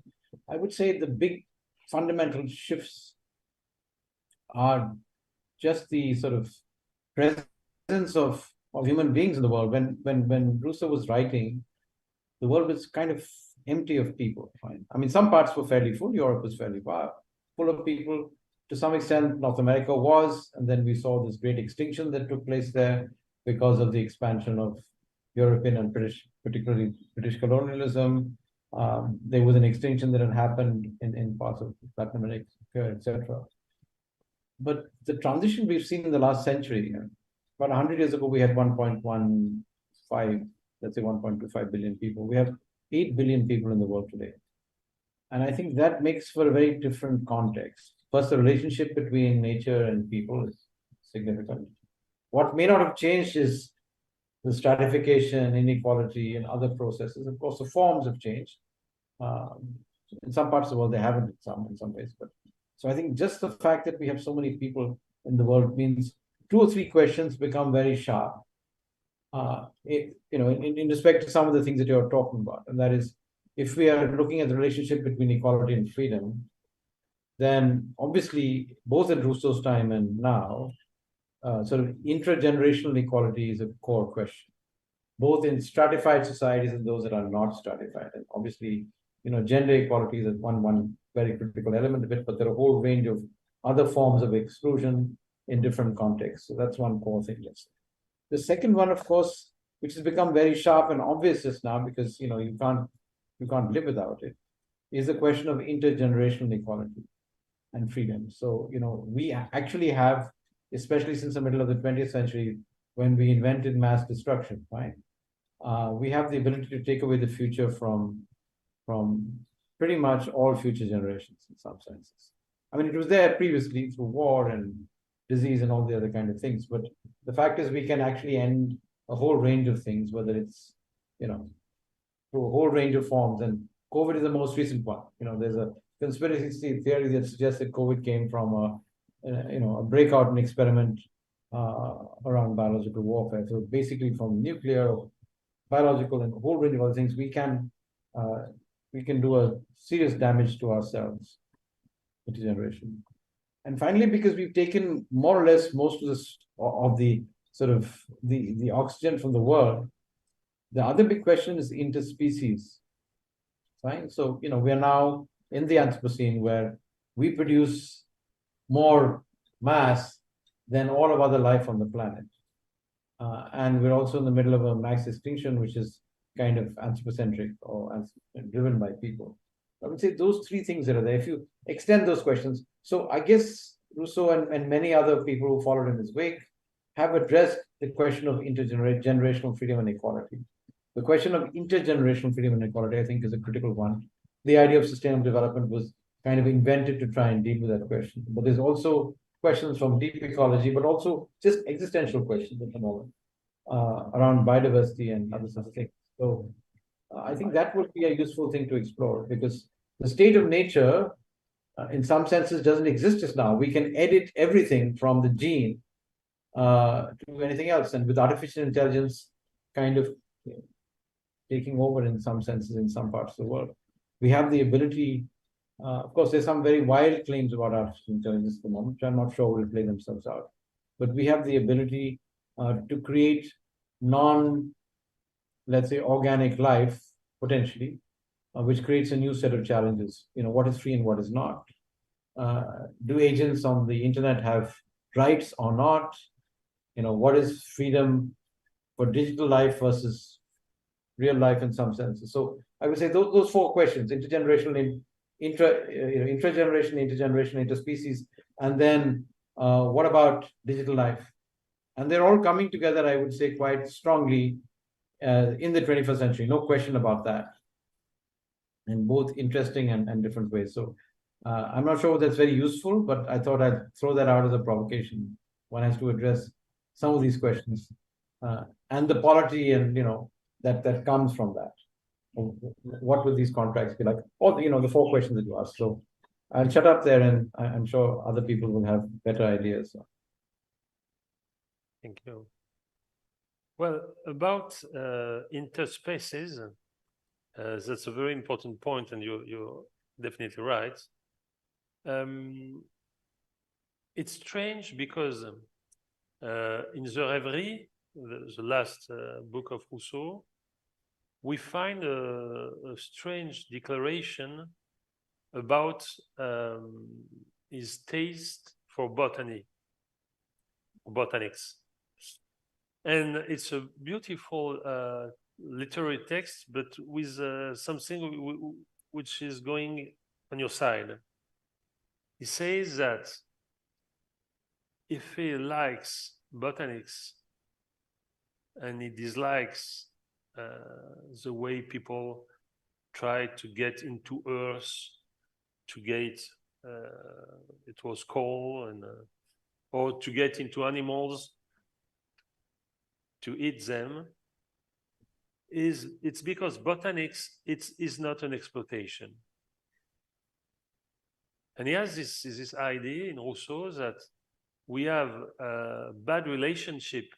I would say the big fundamental shifts are just the sort of presence of human beings in the world. When Rousseau was writing, the world was kind of empty of people. Right? I mean, some parts were fairly full. Europe was fairly full of people. To some extent, North America was, and then we saw this great extinction that took place there because of the expansion of European and particularly British colonialism. There was an extinction that had happened in parts of Latin America, etc. But the transition we've seen in the last century, about 100 years ago, we had 1.15, let's say 1.25 billion people. We have 8 billion people in the world today. And I think that makes for a very different context. First, the relationship between nature and people is significant. What may not have changed is the stratification, inequality, and other processes. Of course, the forms have changed. In some parts of the world, they haven't in some ways. But so I think just the fact that we have so many people in the world means 2 or 3 questions become very sharp. In respect to some of the things that you're talking about, and that is, if we are looking at the relationship between equality and freedom, then obviously both in Rousseau's time and now, sort of intergenerational equality is a core question, both in stratified societies and those that are not stratified. And obviously, gender equality is one very critical element of it, but there are a whole range of other forms of exclusion in different contexts. So that's one core thing. The second one, of course, which has become very sharp and obvious just now, because you can't live without it, is the question of intergenerational equality and freedom. So we actually have, especially since the middle of the 20th century, when we invented mass destruction, right? We have the ability to take away the future from pretty much all future generations in some senses. I mean, it was there previously through war and disease and all the other kind of things, but the fact is we can actually end a whole range of things, whether it's, through a whole range of forms. And COVID is the most recent one. There's a conspiracy theory that suggests that COVID came from a breakout and experiment around biological warfare. So basically from nuclear, biological, and a whole range of other things, we can do a serious damage to ourselves, intergeneration. And finally, because we've taken more or less most of this of the sort of the oxygen from the world, the other big question is interspecies. Right? So, you know, we are now in the Anthropocene where we produce more mass than all of other life on the planet. And we're also in the middle of a mass extinction, which is kind of anthropocentric or driven by people. I would say those three things that are there, if you extend those questions. So I guess Rousseau and many other people who followed in his wake have addressed the question of intergenerational freedom and equality. The question of intergenerational freedom and equality, I think, is a critical one. The idea of sustainable development was kind of invented to try and deal with that question. But there's also questions from deep ecology, but also just existential questions at the moment around biodiversity and other such things. So I think that would be a useful thing to explore, because the state of nature, in some senses, doesn't exist just now. We can edit everything from the gene to anything else. And with artificial intelligence kind of taking over in some senses in some parts of the world, we have the ability. Of course, there's some very wild claims about artificial intelligence at the moment, which I'm not sure will play themselves out. But we have the ability to create let's say, organic life, potentially, which creates a new set of challenges. You know, what is free and what is not? Do agents on the internet have rights or not? You know, what is freedom for digital life versus real life in some senses? So I would say those four questions: intergenerational, intragenerational, intergenerational, interspecies, and then what about digital life? And they're all coming together, I would say, quite strongly in the 21st century, no question about that, in both interesting and different ways. So I'm not sure that's very useful, but I thought I'd throw that out as a provocation. One has to address some of these questions and the polity and, you know, that comes from that. What will these contracts be like? Or, you know, the four questions that you asked. So I'll shut up there, and I'm sure other people will have better ideas. Thank you. Well, about interspaces, that's a very important point, and you're definitely right. It's strange because in the Revi, the last book of Rousseau, we find a strange declaration about his taste for botanics. And it's a beautiful literary text, but with something which is going on your side. He says that if he likes botanics and he dislikes the way people try to get into Earth, to get it was coal, and or to get into animals, to eat them, it's because botanics is not an exploitation. And he has this idea in Rousseau that we have a bad relationship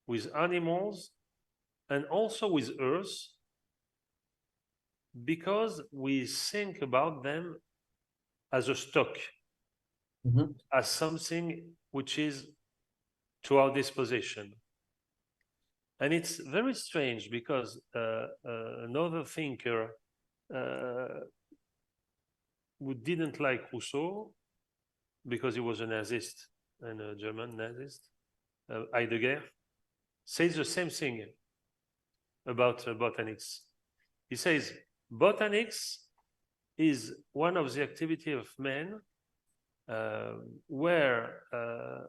with animals and also with Earth, because we think about them as a stock, as something which is to our disposition. And it's very strange because another thinker who didn't like Rousseau, because he was a Nazist and a German Nazist, Heidegger, says the same thing about botanics. He says, botanics is one of the activity of men where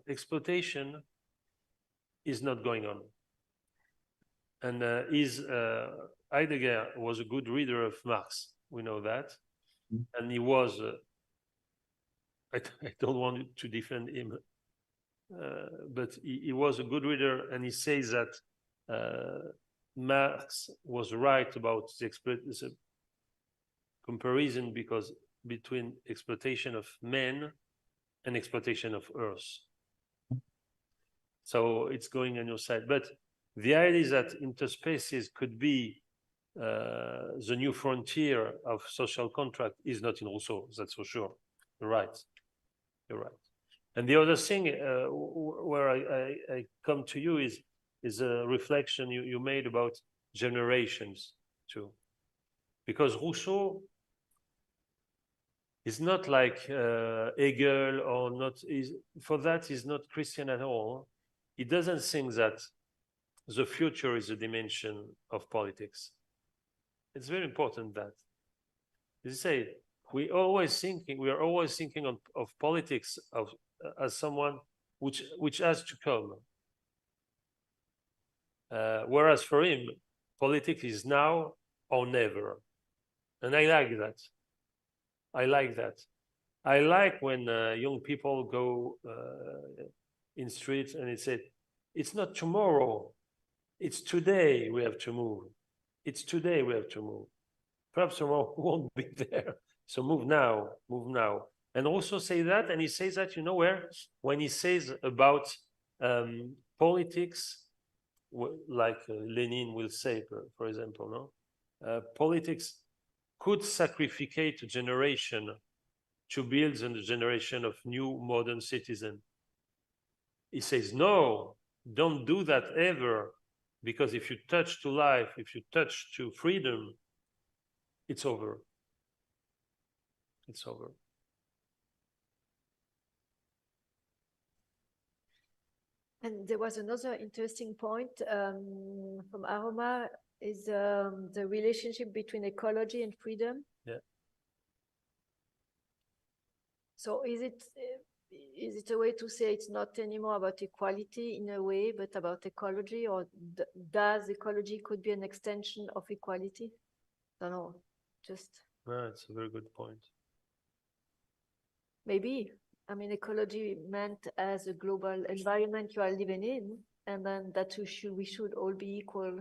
exploitation is not going on. And Heidegger was a good reader of Marx, we know that. And he was, I don't want to defend him, but he was a good reader, and he says that Marx was right about the comparison between exploitation of men and exploitation of Earth. So it's going on your side. But the idea is that interspaces could be the new frontier of social contract is not in Rousseau, that's for sure. You're right. You're right. And the other thing where I come to you is a reflection you made about generations too. Because Rousseau is not like Hegel, or not, for that he's not Christian at all. He doesn't think that the future is a dimension of politics. It's very important that you say we are always thinking of politics as someone which has to come. Whereas for him, politics is now or never. And I like that. I like that. I like when young people go in streets and they say, it's not tomorrow, it's today we have to move. It's today we have to move. Perhaps tomorrow won't be there. So move now, move now. And also say that, and he says that, you know where? When he says about politics, like Lenin will say, for example, no? Politics could sacrifice a generation to build a generation of new modern citizens. He says, no, don't do that ever, because if you touch to life, if you touch to freedom, it's over. It's over. And there was another interesting point from Aromar, is the relationship between ecology and freedom. Yeah. So is it a way to say it's not anymore about equality in a way, but about ecology, or does ecology could be an extension of equality? I don't know, just. No, it's a very good point. Maybe. I mean, ecology meant as a global environment you are living in, and then that we should all be equal.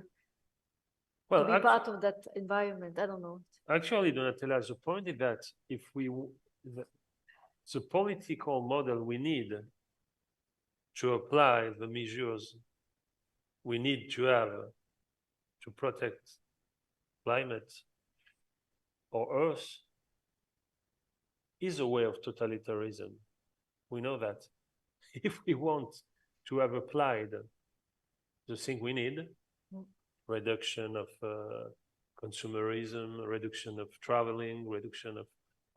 Well, to be part of that environment. I don't know. Actually, Donatella, the point is that if the political model we need to apply the measures we need to have to protect climate or Earth is a way of totalitarianism. We know that. If we want to have applied the thing we need, reduction of consumerism, reduction of traveling, reduction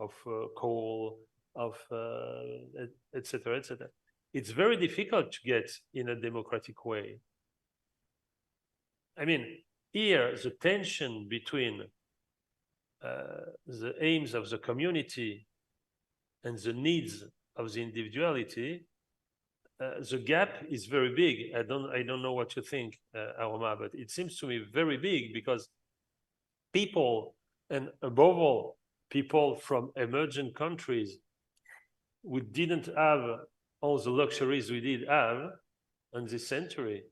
of coal, of etc., etc. It's very difficult to get in a democratic way. I mean, here the tension between the aims of the community and the needs of the individuality, the gap is very big. I don't know what you think, Aromar, but it seems to me very big, because people, and above all, people from emerging countries, we didn't have all the luxuries we did have in this century.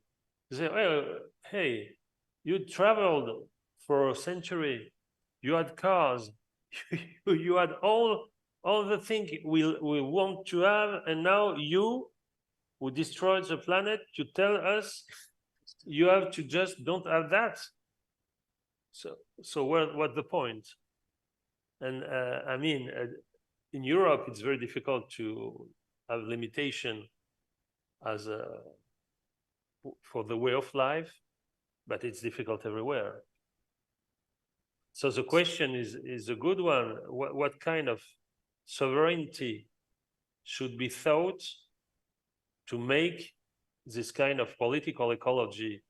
They say, well, hey, you traveled for a century, you had cars, you had all the things we want to have, and now you, who destroyed the planet, you tell us you have to just don't have that. So what's the point? And I mean, in Europe, it's very difficult to have limitation as for the way of life, but it's difficult everywhere. So the question is a good one. What kind of sovereignty should be thought to make this kind of political ecology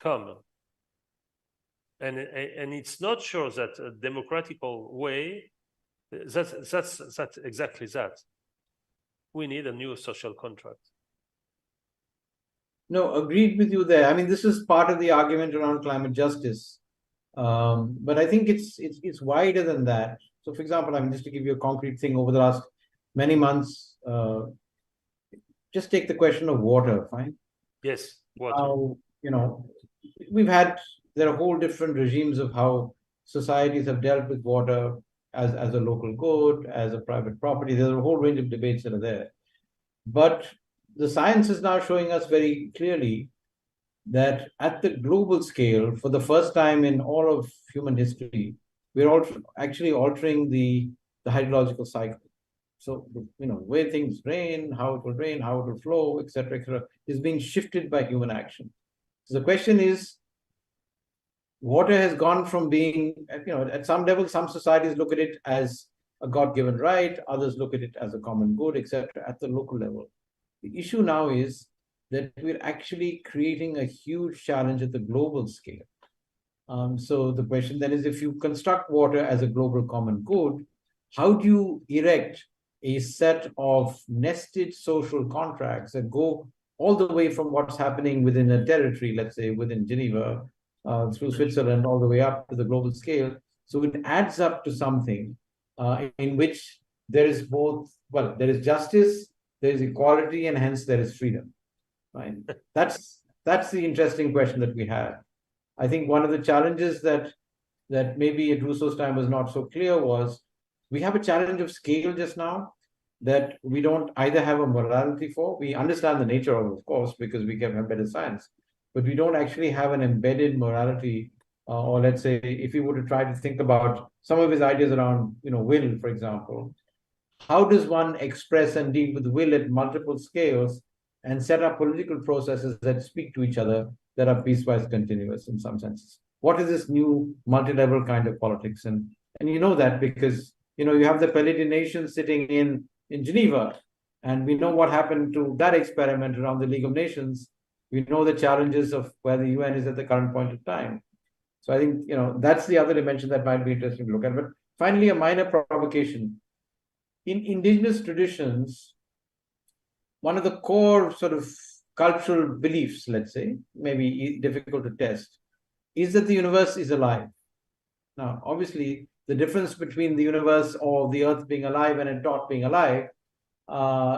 come? And it's not sure that a democratical way, that's exactly that. We need a new social contract. No, agreed with you there. I mean, this is part of the argument around climate justice. But I think it's wider than that. So, for example, I mean, just to give you a concrete thing, over the last many months, just take the question of water, fine? Yes, water. How, you know, there are whole different regimes of how societies have dealt with water as a local good, as a private property. There's a whole range of debates that are there. But the science is now showing us very clearly that at the global scale, for the first time in all of human history, we're actually altering the hydrological cycle. So, you know, where things rain, how it will rain, how it will flow, etc., is being shifted by human action. So the question is, water has gone from being, you know, at some level, some societies look at it as a God-given right, others look at it as a common good, etc., at the local level. The issue now is that we're actually creating a huge challenge at the global scale. So the question then is, if you construct water as a global common good, how do you erect a set of nested social contracts that go all the way from what's happening within a territory, let's say within Geneva, through Switzerland, all the way up to the global scale? So it adds up to something in which there is both, well, there is justice, there is equality, and hence there is freedom. Right? That's the interesting question that we have. I think one of the challenges that maybe at Rousseau's time was not so clear was, we have a challenge of scale just now that we don't either have a morality for. We understand the nature of course, because we have embedded science, but we don't actually have an embedded morality. Or let's say, if you were to try to think about some of his ideas around, you know, will, for example, how does one express and deal with will at multiple scales and set up political processes that speak to each other, that are piecewise continuous in some senses? What is this new multi-level kind of politics? And you know that because, you know, you have the Palladian nations sitting in Geneva, and we know what happened to that experiment around the League of Nations. We know the challenges of where the UN is at the current point of time. So I think, you know, that's the other dimension that might be interesting to look at. But finally, a minor provocation. In indigenous traditions, one of the core sort of cultural beliefs, let's say, maybe difficult to test, is that the universe is alive. Now, obviously, the difference between the universe or the earth being alive and it not being alive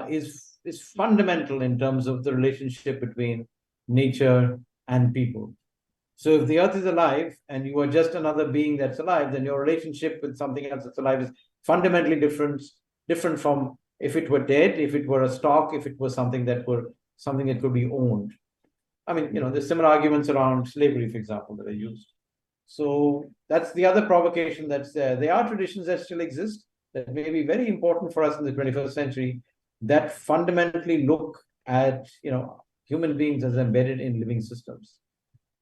is fundamental in terms of the relationship between nature and people. So if the earth is alive and you are just another being that's alive, then your relationship with something else that's alive is fundamentally different from if it were dead, if it were a stock, if it was something that could be owned. I mean, you know, there's similar arguments around slavery, for example, that are used. So that's the other provocation that's there. There are traditions that still exist that may be very important for us in the 21st century that fundamentally look at, you know, human beings as embedded in living systems.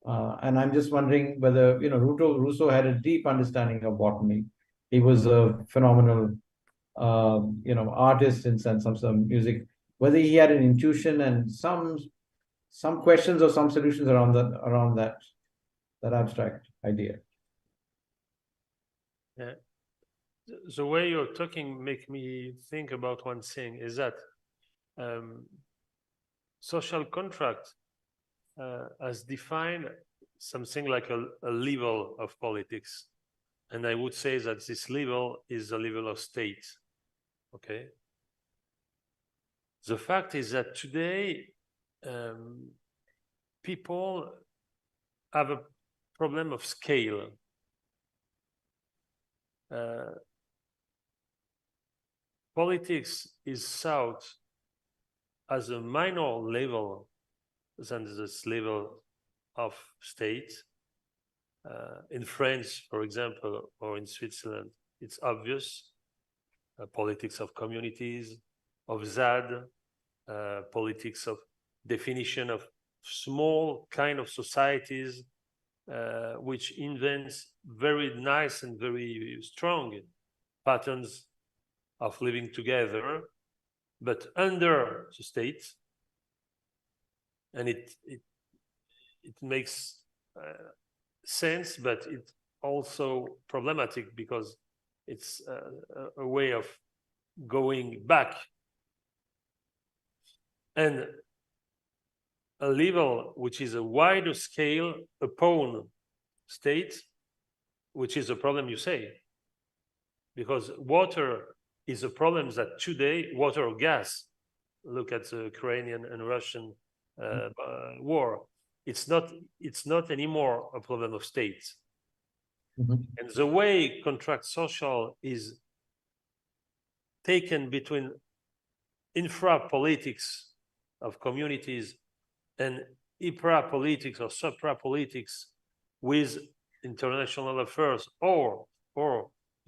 And I'm just wondering whether, you know, Rousseau had a deep understanding of botany. He was a phenomenal, you know, artist in some music. Whether he had an intuition and some questions or some solutions around that abstract idea. Yeah. The way you're talking make me think about one thing, is that social contract has defined something like a level of politics. And I would say that this level is the level of state. Okay. The fact is that today people have a problem of scale. Politics is thought as a minor level than this level of state. In France, for example, or in Switzerland, it's obvious. Politics of communities, of ZAD, politics of definition of small kind of societies, which invents very nice and very strong patterns of living together, but under the state. And it makes sense, but it's also problematic because it's a way of going back. And a level which is a wider scale upon state, which is a problem, you say, because water is a problem that today, water or gas, look at the Ukrainian and Russian war, it's not anymore a problem of states. Mm-hmm. And the way contract social is taken between infra-politics of communities and hyper-politics or supra-politics with international affairs or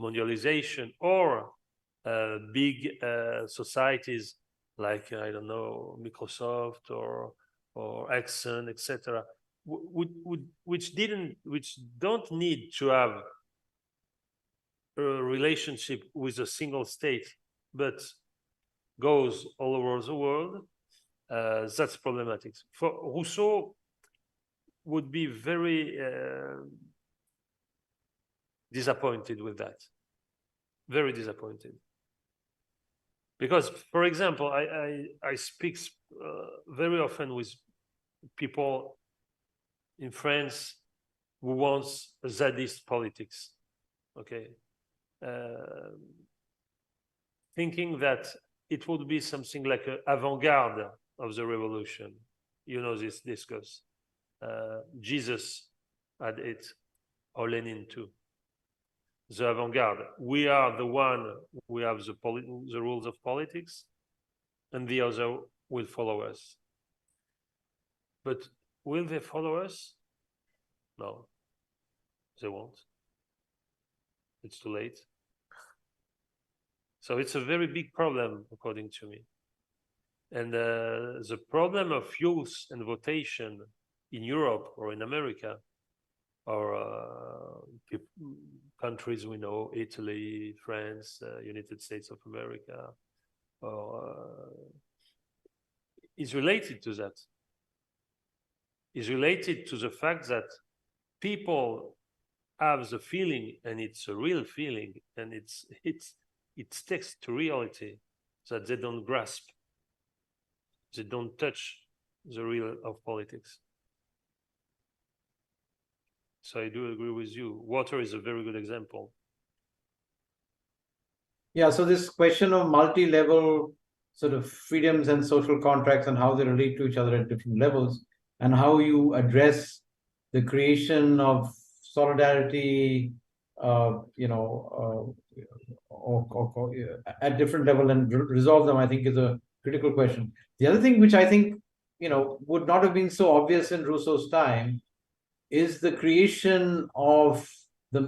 mondialization or big societies like I don't know, Microsoft or Exxon, etc., which don't need to have a relationship with a single state, but goes all over the world. That's problematic. For Rousseau, would be very disappointed with that. Very disappointed. Because, for example, I speak very often with people in France who wants Zadist politics, okay? Thinking that it would be something like an avant-garde of the revolution. You know this discourse. Jesus had it, or Lenin too. The avant-garde. We are the one who have the rules of politics, and the other will follow us. But will they follow us? No, they won't. It's too late. So it's a very big problem, according to me. And the problem of youth and votation in Europe or in America, or countries we know, Italy, France, United States of America, is related to that. Is related to the fact that people have the feeling, and it's a real feeling, and it's text to reality, that they don't grasp, they don't touch the real of politics. So I do agree with you. Water is a very good example. Yeah, so this question of multi-level sort of freedoms and social contracts and how they relate to each other at different levels, and how you address the creation of solidarity, at different level and resolve them, I think is a critical question. The other thing which I think, would not have been so obvious in Rousseau's time is the creation of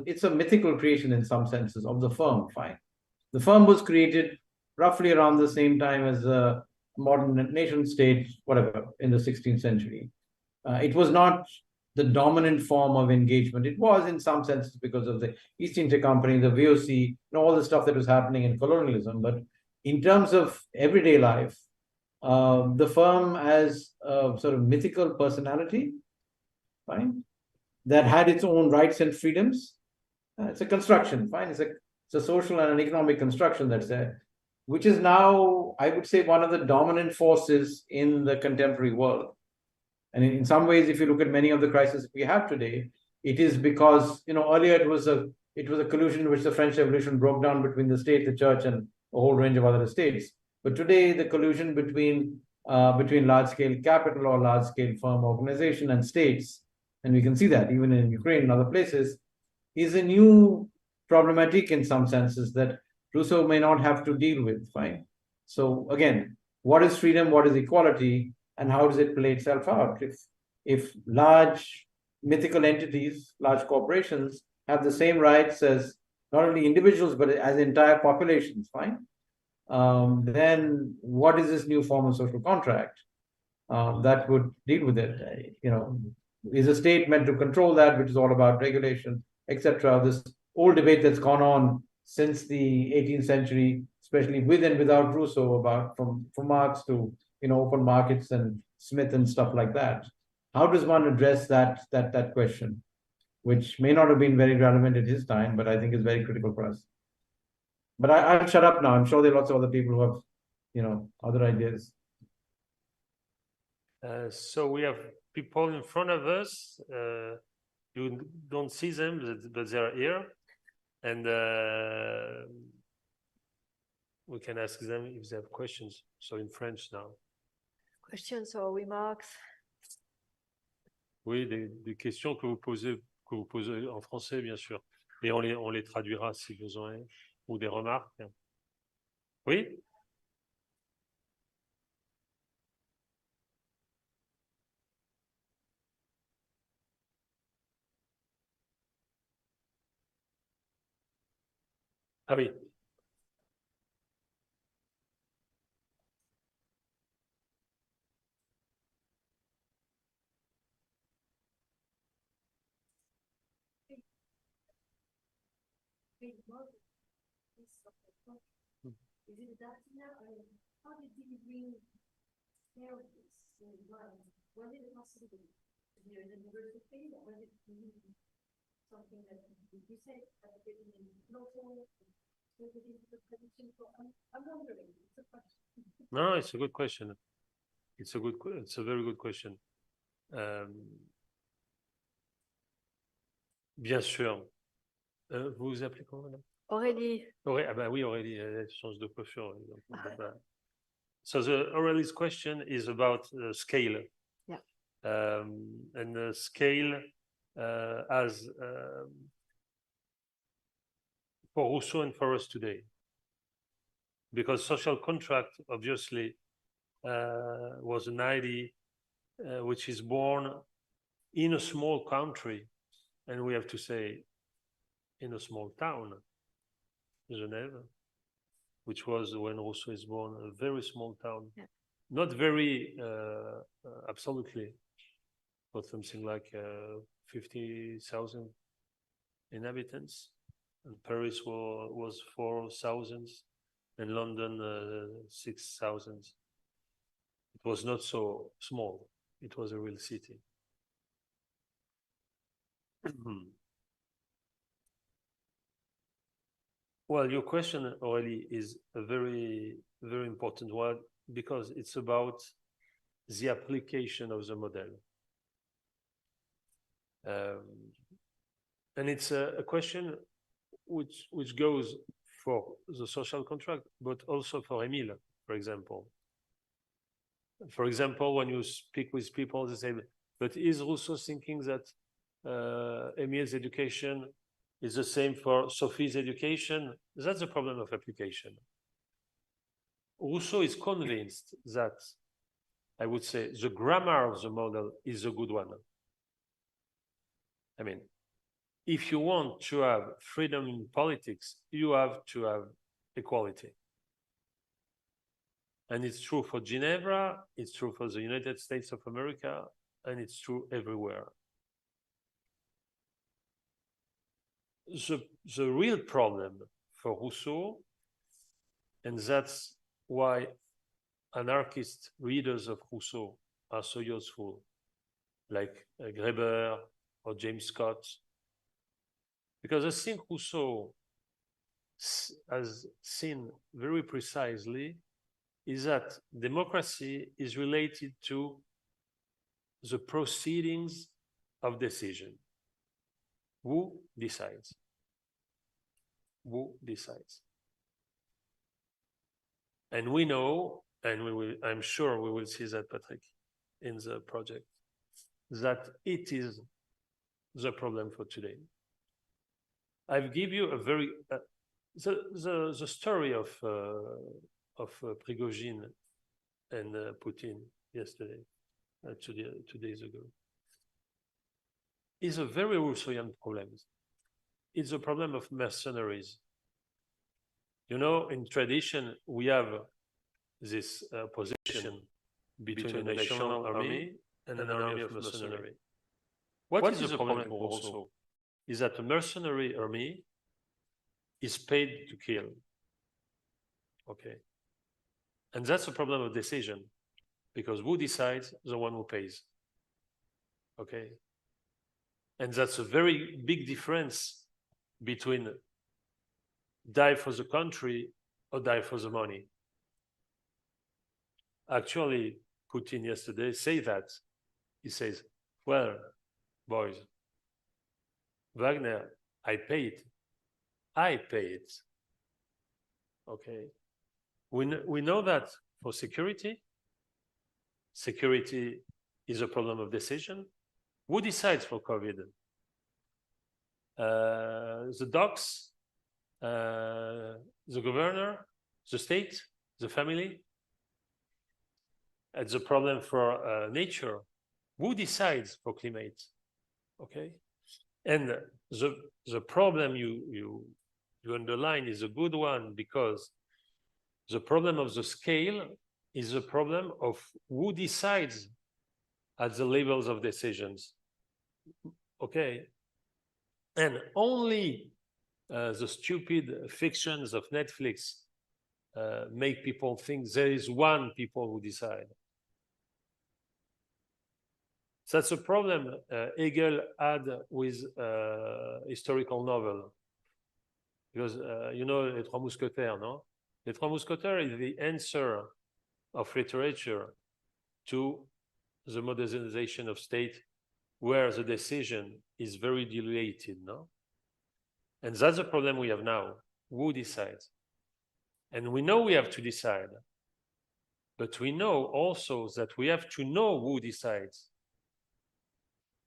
it's a mythical creation in some senses of the firm, fine. The firm was created roughly around the same time as the modern nation state, whatever, in the 16th century. It was not the dominant form of engagement. It was in some senses because of the East India Company, the VOC, all the stuff that was happening in colonialism. But in terms of everyday life, the firm as a sort of mythical personality, fine, that had its own rights and freedoms. It's a construction, fine. It's a social and an economic construction that's there, which is now, I would say, one of the dominant forces in the contemporary world. And in some ways, if you look at many of the crises we have today, it is because, earlier it was a collusion in which the French Revolution broke down between the state, the church, and a whole range of other states. But today, the collusion between large-scale capital or large-scale firm organization and states, and we can see that even in Ukraine and other places, is a new problematic in some senses that Rousseau may not have to deal with, fine. So again, what is freedom, what is equality, and how does it play itself out? If large mythical entities, large corporations, have the same rights as not only individuals, but as entire populations, fine, then what is this new form of social contract that would deal with it? Is a state meant to control that, which is all about regulation, etc.? This old debate that's gone on since the 18th century, especially with and without Rousseau, about from Marx to open markets and Smith and stuff like that. How does one address that question, which may not have been very relevant at his time, but I think is very critical for us. But I'll shut up now. I'm sure there are lots of other people who have, other ideas. So we have people in front of us. You don't see them, but they're here. And we can ask them if they have questions. So in French now. Questions or remarks? Oui, des questions que vous posez en français, bien sûr. Et on les traduira si besoin, ou des remarques. Oui? Ah oui. big model piece of the country. Is it that now? How did you bring care of this in mind? Was it possible to be a universal thing, or was it something that you say at the beginning, local? I'm wondering. It's a question. No, it's a good question. It's a very good question. Bien sûr. Vous vous appelez comment, madame? Aurélie. Ah bah oui, Aurélie, elle change de coiffure. So Aurélie question is about scale. Yeah. And the scale as for Rousseau and for us today. Because social contract, obviously, was an idea which is born in a small country, and we have to say, in a small town, Genève, which was when Rousseau is born, a very small town. Yeah. Not very absolutely, but something like 50,000 inhabitants. And Paris was 4,000, and London 6,000. It was not so small. It was a real city. Well, your question, Aurélie, is a very, very important one because it's about the application of the model. And it's a question which goes for the social contract, but also for Emile, for example. For example, when you speak with people, they say, but is Rousseau thinking that Emile's education is the same for Sophie's education? That's the problem of application. Rousseau is convinced that, I would say, the grammar of the model is a good one. I mean, if you want to have freedom in politics, you have to have equality. And it's true for Geneva, it's true for the United States of America, and it's true everywhere. The real problem for Rousseau, and that's why anarchist readers of Rousseau are so useful, like Greber or James Scott, because I think Rousseau has seen very precisely is that democracy is related to the proceedings of decision. Who decides? Who decides? And we know, and we will, I'm sure we will see that, Patrick, in the project, that it is the problem for today. I've give you a very the story of Prigozhin and Putin yesterday, 2 days ago, is a very Rousseauian problem. It's a problem of mercenaries. You know, in tradition, we have this position between a national army and an army of mercenary. What is the problem for Rousseau? Is that a mercenary army is paid to kill. Okay. And that's a problem of decision, because who decides? The one who pays. Okay. And that's a very big difference between die for the country or die for the money. Actually, Putin yesterday said that. He says, well, boys, Wagner, I paid. Okay. We know that for security is a problem of decision. Who decides for COVID? The docs, the governor, the state, the family. It's a problem for nature. Who decides for climate? Okay. And the problem you underline is a good one, because the problem of the scale is the problem of who decides at the levels of decisions. Okay. And only the stupid fictions of Netflix make people think there is one people who decide. That's a problem Hegel had with historical novel. Because, you know, Les Trois Mousquetaires, no? Les Trois Mousquetaires is the answer of literature to the modernization of state, where the decision is very diluted, no? And that's the problem we have now. Who decides? And we know we have to decide, but we know also that we have to know who decides.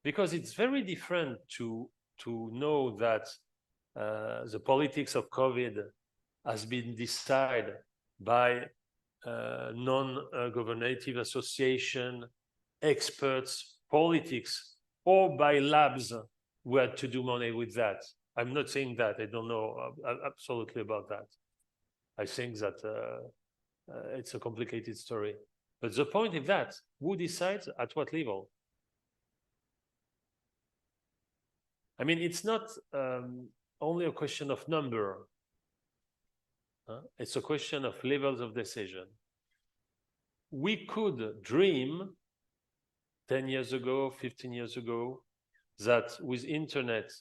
Because it's very different to know that the politics of COVID has been decided by non-governative association, experts, politics, or by labs who had to do money with that. I'm not saying that. I don't know absolutely about that. I think that it's a complicated story. But the point is that who decides at what level? I mean, it's not only a question of number. It's a question of levels of decision. We could dream 10 years ago, 15 years ago, that with internet,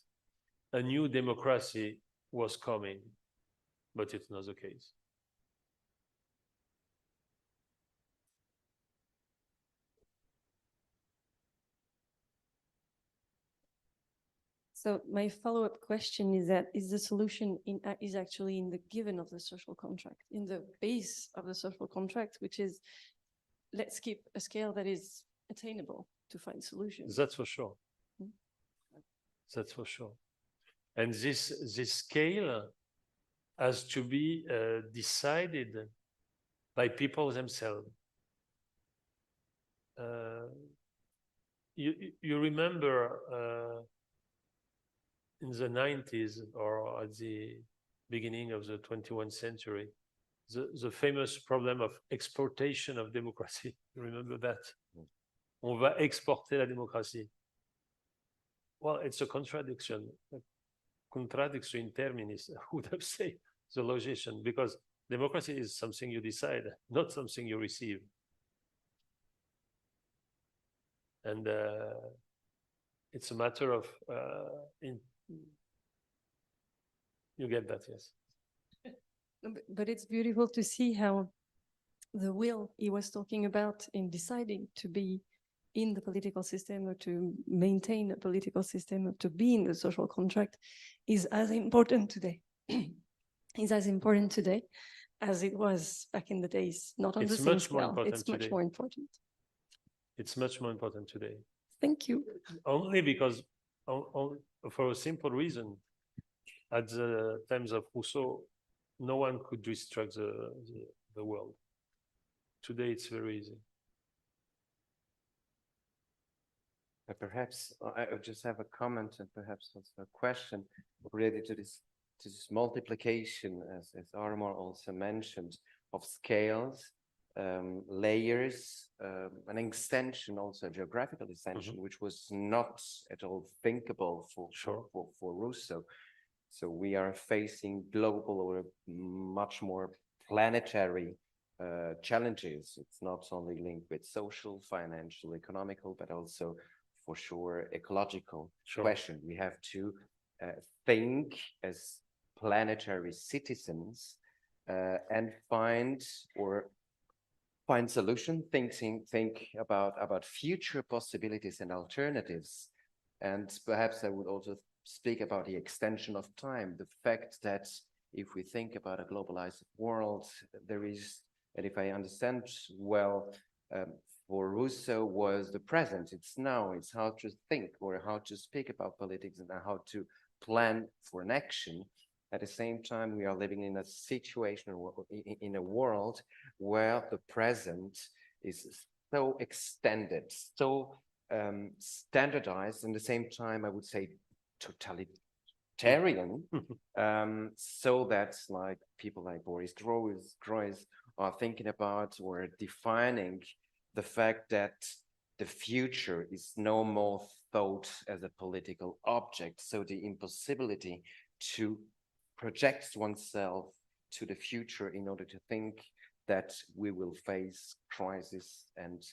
a new democracy was coming, but it's not the case. So my follow-up question is that is the solution is actually in the given of the social contract, in the base of the social contract, which is let's keep a scale that is attainable to find solutions. That's for sure. That's for sure. And this scale has to be decided by people themselves. You remember in the 90s or at the beginning of the 21st century, the famous problem of exportation of democracy. You remember that? On va exporter la démocratie. Well, it's a contradiction. Contradiction in terminis, I would have said the logician, because democracy is something you decide, not something you receive. And it's a matter of you get that, yes. But it's beautiful to see how the will he was talking about in deciding to be in the political system or to maintain a political system or to be in the social contract is as important today. Is as important today as it was back in the days, not on the same scale. It's much more important. It's much more important today. Thank you. Only because, for a simple reason, at the times of Rousseau, no one could destruct the world. Today, it's very easy. Perhaps I would just have a comment and perhaps also a question related to this multiplication, as Aromar also mentioned, of scales, layers, an extension, also a geographical extension, which was not at all thinkable for Rousseau. So we are facing global or much more planetary challenges. It's not only linked with social, financial, economical, but also for sure ecological question. We have to think as planetary citizens and find solution, think about future possibilities and alternatives. And perhaps I would also speak about the extension of time, the fact that if we think about a globalized world, there is, and if I understand well, for Rousseau was the present, it's now, it's how to think or how to speak about politics and how to plan for an action. At the same time, we are living in a situation, in a world where the present is so extended, so standardized, and at the same time, I would say totalitarian, so that like people like Boris Groys are thinking about or defining the fact that the future is no more thought as a political object. So the impossibility to projects oneself to the future in order to think that we will face crisis and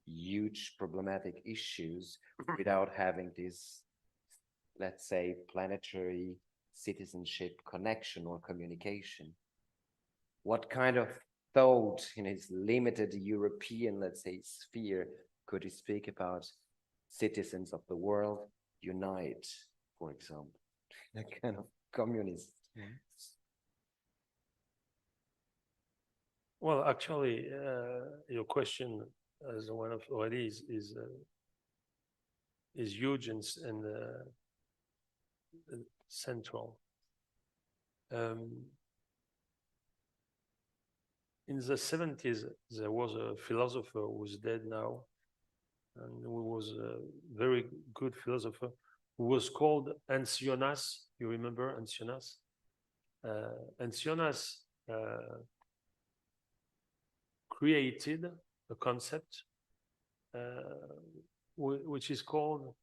huge problematic issues without having this, let's say, planetary citizenship connection or communication. What kind of thought in his limited European, let's say, sphere could he speak about citizens of the world unite, for example, a kind of communist? Well, actually, your question, as one of already, is huge and central. In the 70s, there was a philosopher who's dead now, and who was a very good philosopher, who was called Ancionas. You remember Ancionas? Ancionas created a concept which is called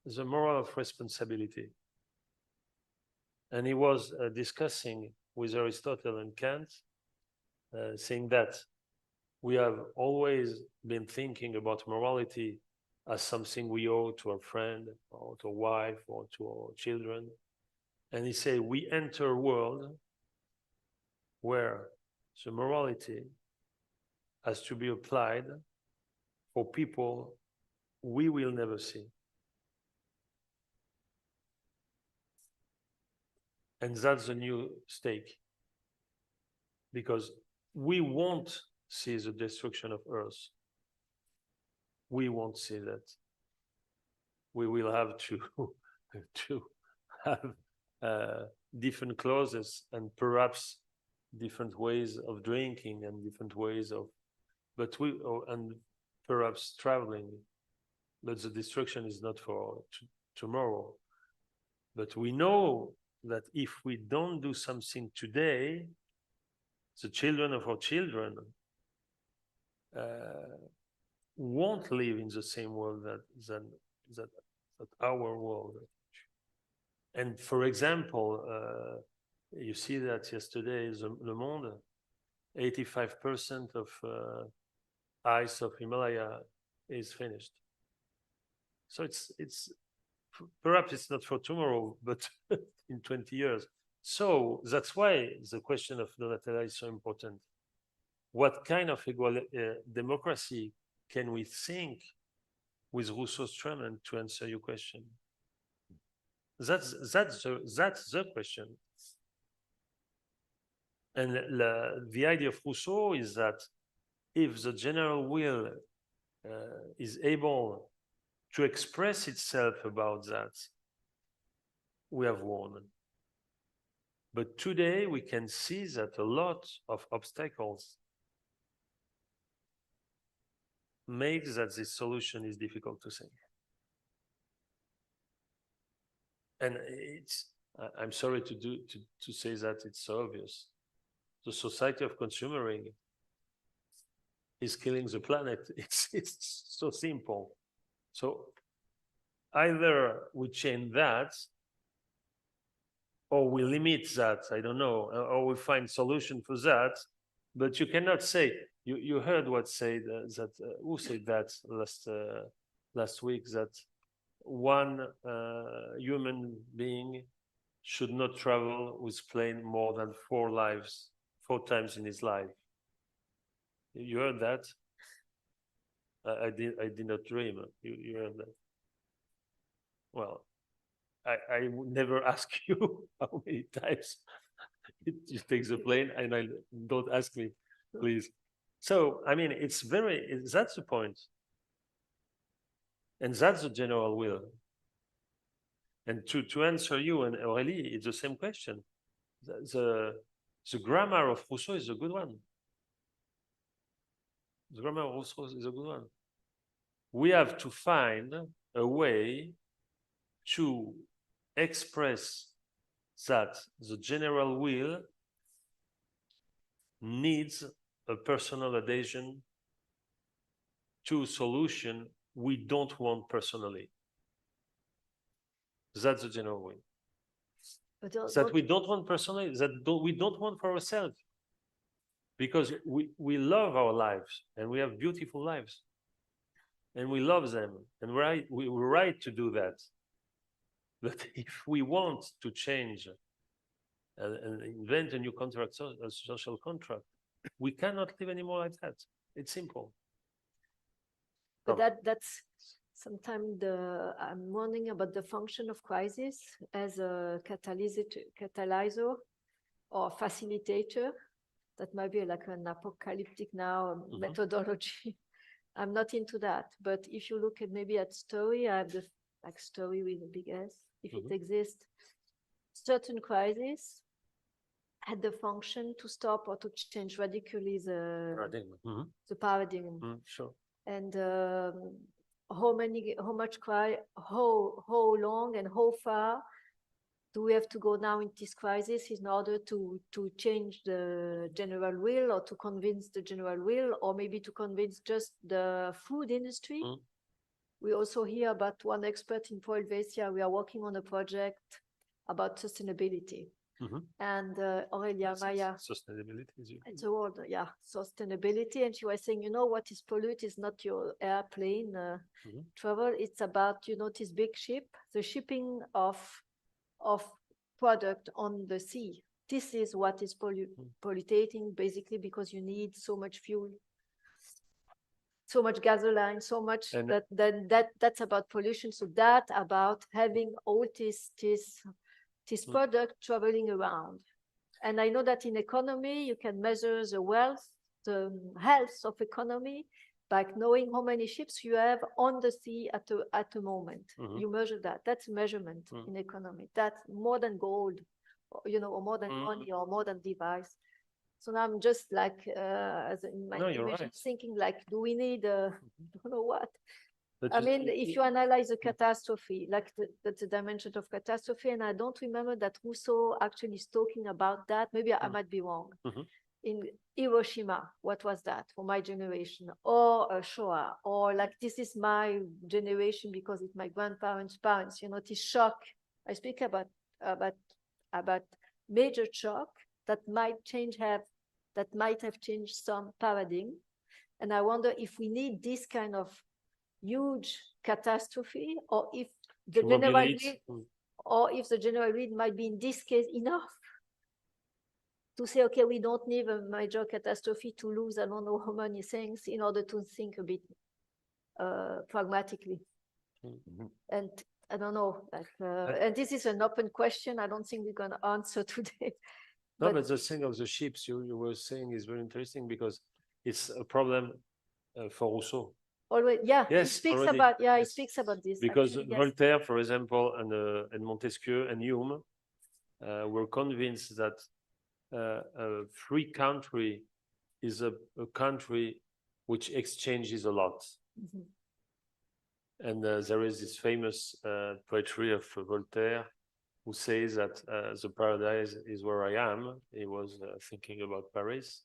the moral of responsibility. And he was discussing with Aristotle and Kant, saying that we have always been thinking about morality as something we owe to our friend or to a wife or to our children. And he said, we enter a world where the morality has to be applied for people we will never see. And that's the new stake. Because we won't see the destruction of Earth. We won't see that. We will have to have different clothes and perhaps different ways of drinking and different ways of, and perhaps traveling. But the destruction is not for tomorrow. But we know that if we don't do something today, the children of our children won't live in the same world that our world. And for example, you see that yesterday, Le Monde, 85% of ice of Himalaya is finished. So it's perhaps it's not for tomorrow, but in 20 years. So that's why the question of Donatella is so important. What kind of democracy can we think with Rousseau's treatment to answer your question? That's the question. And the idea of Rousseau is that if the general will is able to express itself about that, we have won. But today we can see that a lot of obstacles make that this solution is difficult to see. And I'm sorry to say that it's so obvious. The society of consumering is killing the planet. It's so simple. So either we change that, or we limit that, I don't know, or we find solution for that. But you cannot say, you heard what said that, who said that last week, that one human being should not travel with plane more than 4 times in his life. You heard that? I did not dream. You heard that? Well, I would never ask you how many times you take the plane, and I don't ask me, please. So, I mean, that's the point. And that's the general will. And to answer you and Aurélie, it's the same question. The grammar of Rousseau is a good one. The grammar of Rousseau is a good one. We have to find a way to express that the general will needs a personal adhesion to a solution we don't want personally. That's the general will. But that we don't want personally, that we don't want for ourselves. Because we love our lives and we have beautiful lives and we love them and we're right to do that. But if we want to change and invent a new contract, a social contract, we cannot live anymore like that. It's simple. But that's sometimes I'm wondering about the function of crisis as a catalyzer or facilitator. That might be like an apocalyptic now methodology. I'm not into that. But if you look at maybe at story, I have the like story with a big S. If it exists, certain crises had the function to stop or to change radically the paradigm. Sure. And how long and how far do we have to go now in this crisis in order to change the general will or to convince the general will or maybe to convince just the food industry? We also hear about one expert in Paul Vesia. We are working on a project about sustainability. And Aurelia Maya. Sustainability. It's a word, yeah, sustainability. And she was saying, you know, what is polluted is not your airplane travel. It's about, you know, this big ship, the shipping of product on the sea. This is what is polluting basically because you need so much fuel, so much gasoline, so much that's about pollution. So that about having all this product traveling around. And I know that in economy, you can measure the wealth, the health of economy by knowing how many ships you have on the sea at a moment. You measure that. That's measurement in economy. That's more than gold, you know, or more than money or more than device. So now I'm just like, as in my image, thinking like, do we need, I don't know what. But I mean, if you analyze a catastrophe, like the dimension of catastrophe, and I don't remember that Rousseau actually is talking about that. Maybe I might be wrong. In Hiroshima, what was that for my generation? Or Shoah, or like this is my generation because it's my grandparents' parents. You know, this shock. I speak about major shock that might have changed some paradigm. And I wonder if we need this kind of huge catastrophe, or if the general read might be in this case enough to say, okay, we don't need a major catastrophe to lose I don't know how many things in order to think a bit pragmatically. And I don't know, like, and this is an open question. I don't think we're going to answer today. No, but the thing of the ships you were saying is very interesting because it's a problem for Rousseau. Always, yeah, yes, he speaks already. about, yeah, he speaks about this. Because actually, yes. Voltaire, for example, and Montesquieu and Hume were convinced that a free country is a country which exchanges a lot. And there is this famous poetry of Voltaire who says that the paradise is where I am. He was thinking about Paris.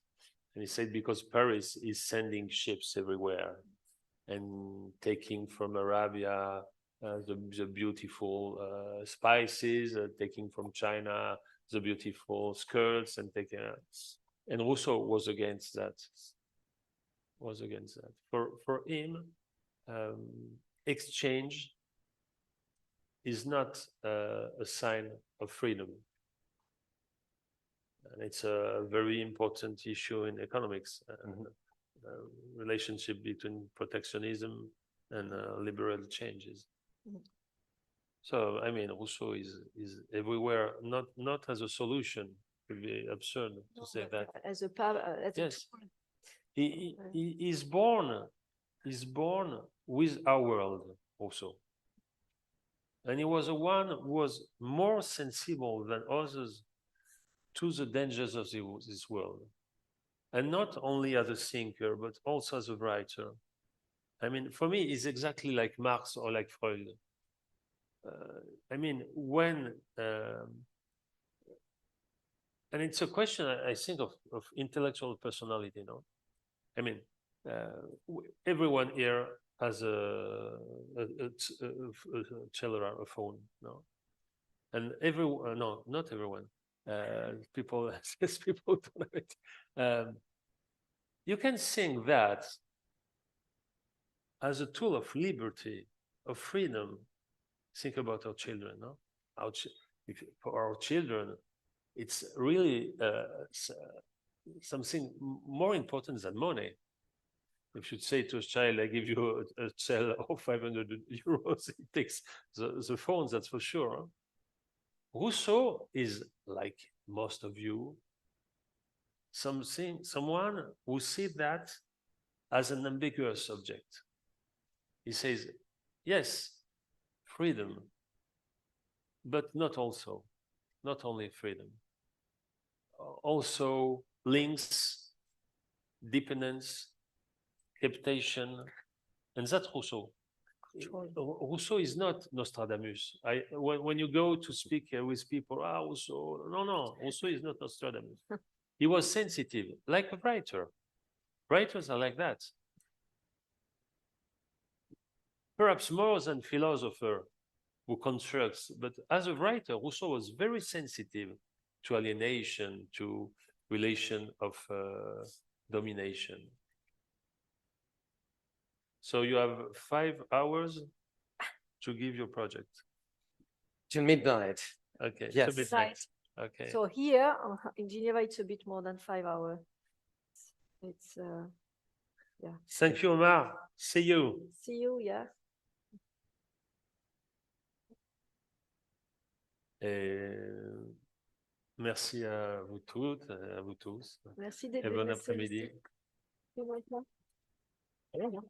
And he said, because Paris is sending ships everywhere and taking from Arabia the beautiful spices, taking from China the beautiful skirts, and taking. And Rousseau was against that. For him, exchange is not a sign of freedom. And it's a very important issue in economics and relationship between protectionism and liberal changes. So, I mean, Rousseau is everywhere, not as a solution. It would be absurd to say that. As a power, yes. He's born with our world also. And he was the one who was more sensible than others to the dangers of this world. And not only as a thinker, but also as a writer. I mean, for me, it's exactly like Marx or like Freud. I mean, when, and it's a question, I think, of intellectual personality, no? I mean, everyone here has a cellular phone, no? and everyone, no, not everyone, people, says people don't have it. You can think that as a tool of liberty, of freedom. Think about our children, no? For our children, it's really something more important than money. If you say to a child, I give you a shell of 500 euros, it takes the phone, that's for sure. Huh? Rousseau is, like most of you, someone who sees that as an ambiguous subject. He says, yes, freedom, but not only freedom. Also links, dependence, captation, and that's Rousseau. Rousseau is not Nostradamus. When you go to speak with people, Rousseau, no, Rousseau is not Nostradamus. He was sensitive, like a writer. Writers are like that. Perhaps more than philosopher who constructs, but as a writer, Rousseau was very sensitive to alienation, to relation of domination. So you have 5 hours to give your project. Till midnight. Okay. Yes. Midnight. Okay. So here in Geneva, it's a bit more than 5 hours. It's yeah. Thank you, Omar. See you. See you, yeah. Et merci à vous toutes, à vous tous. Merci d'être Et bon venu. après-midi. C'est bon.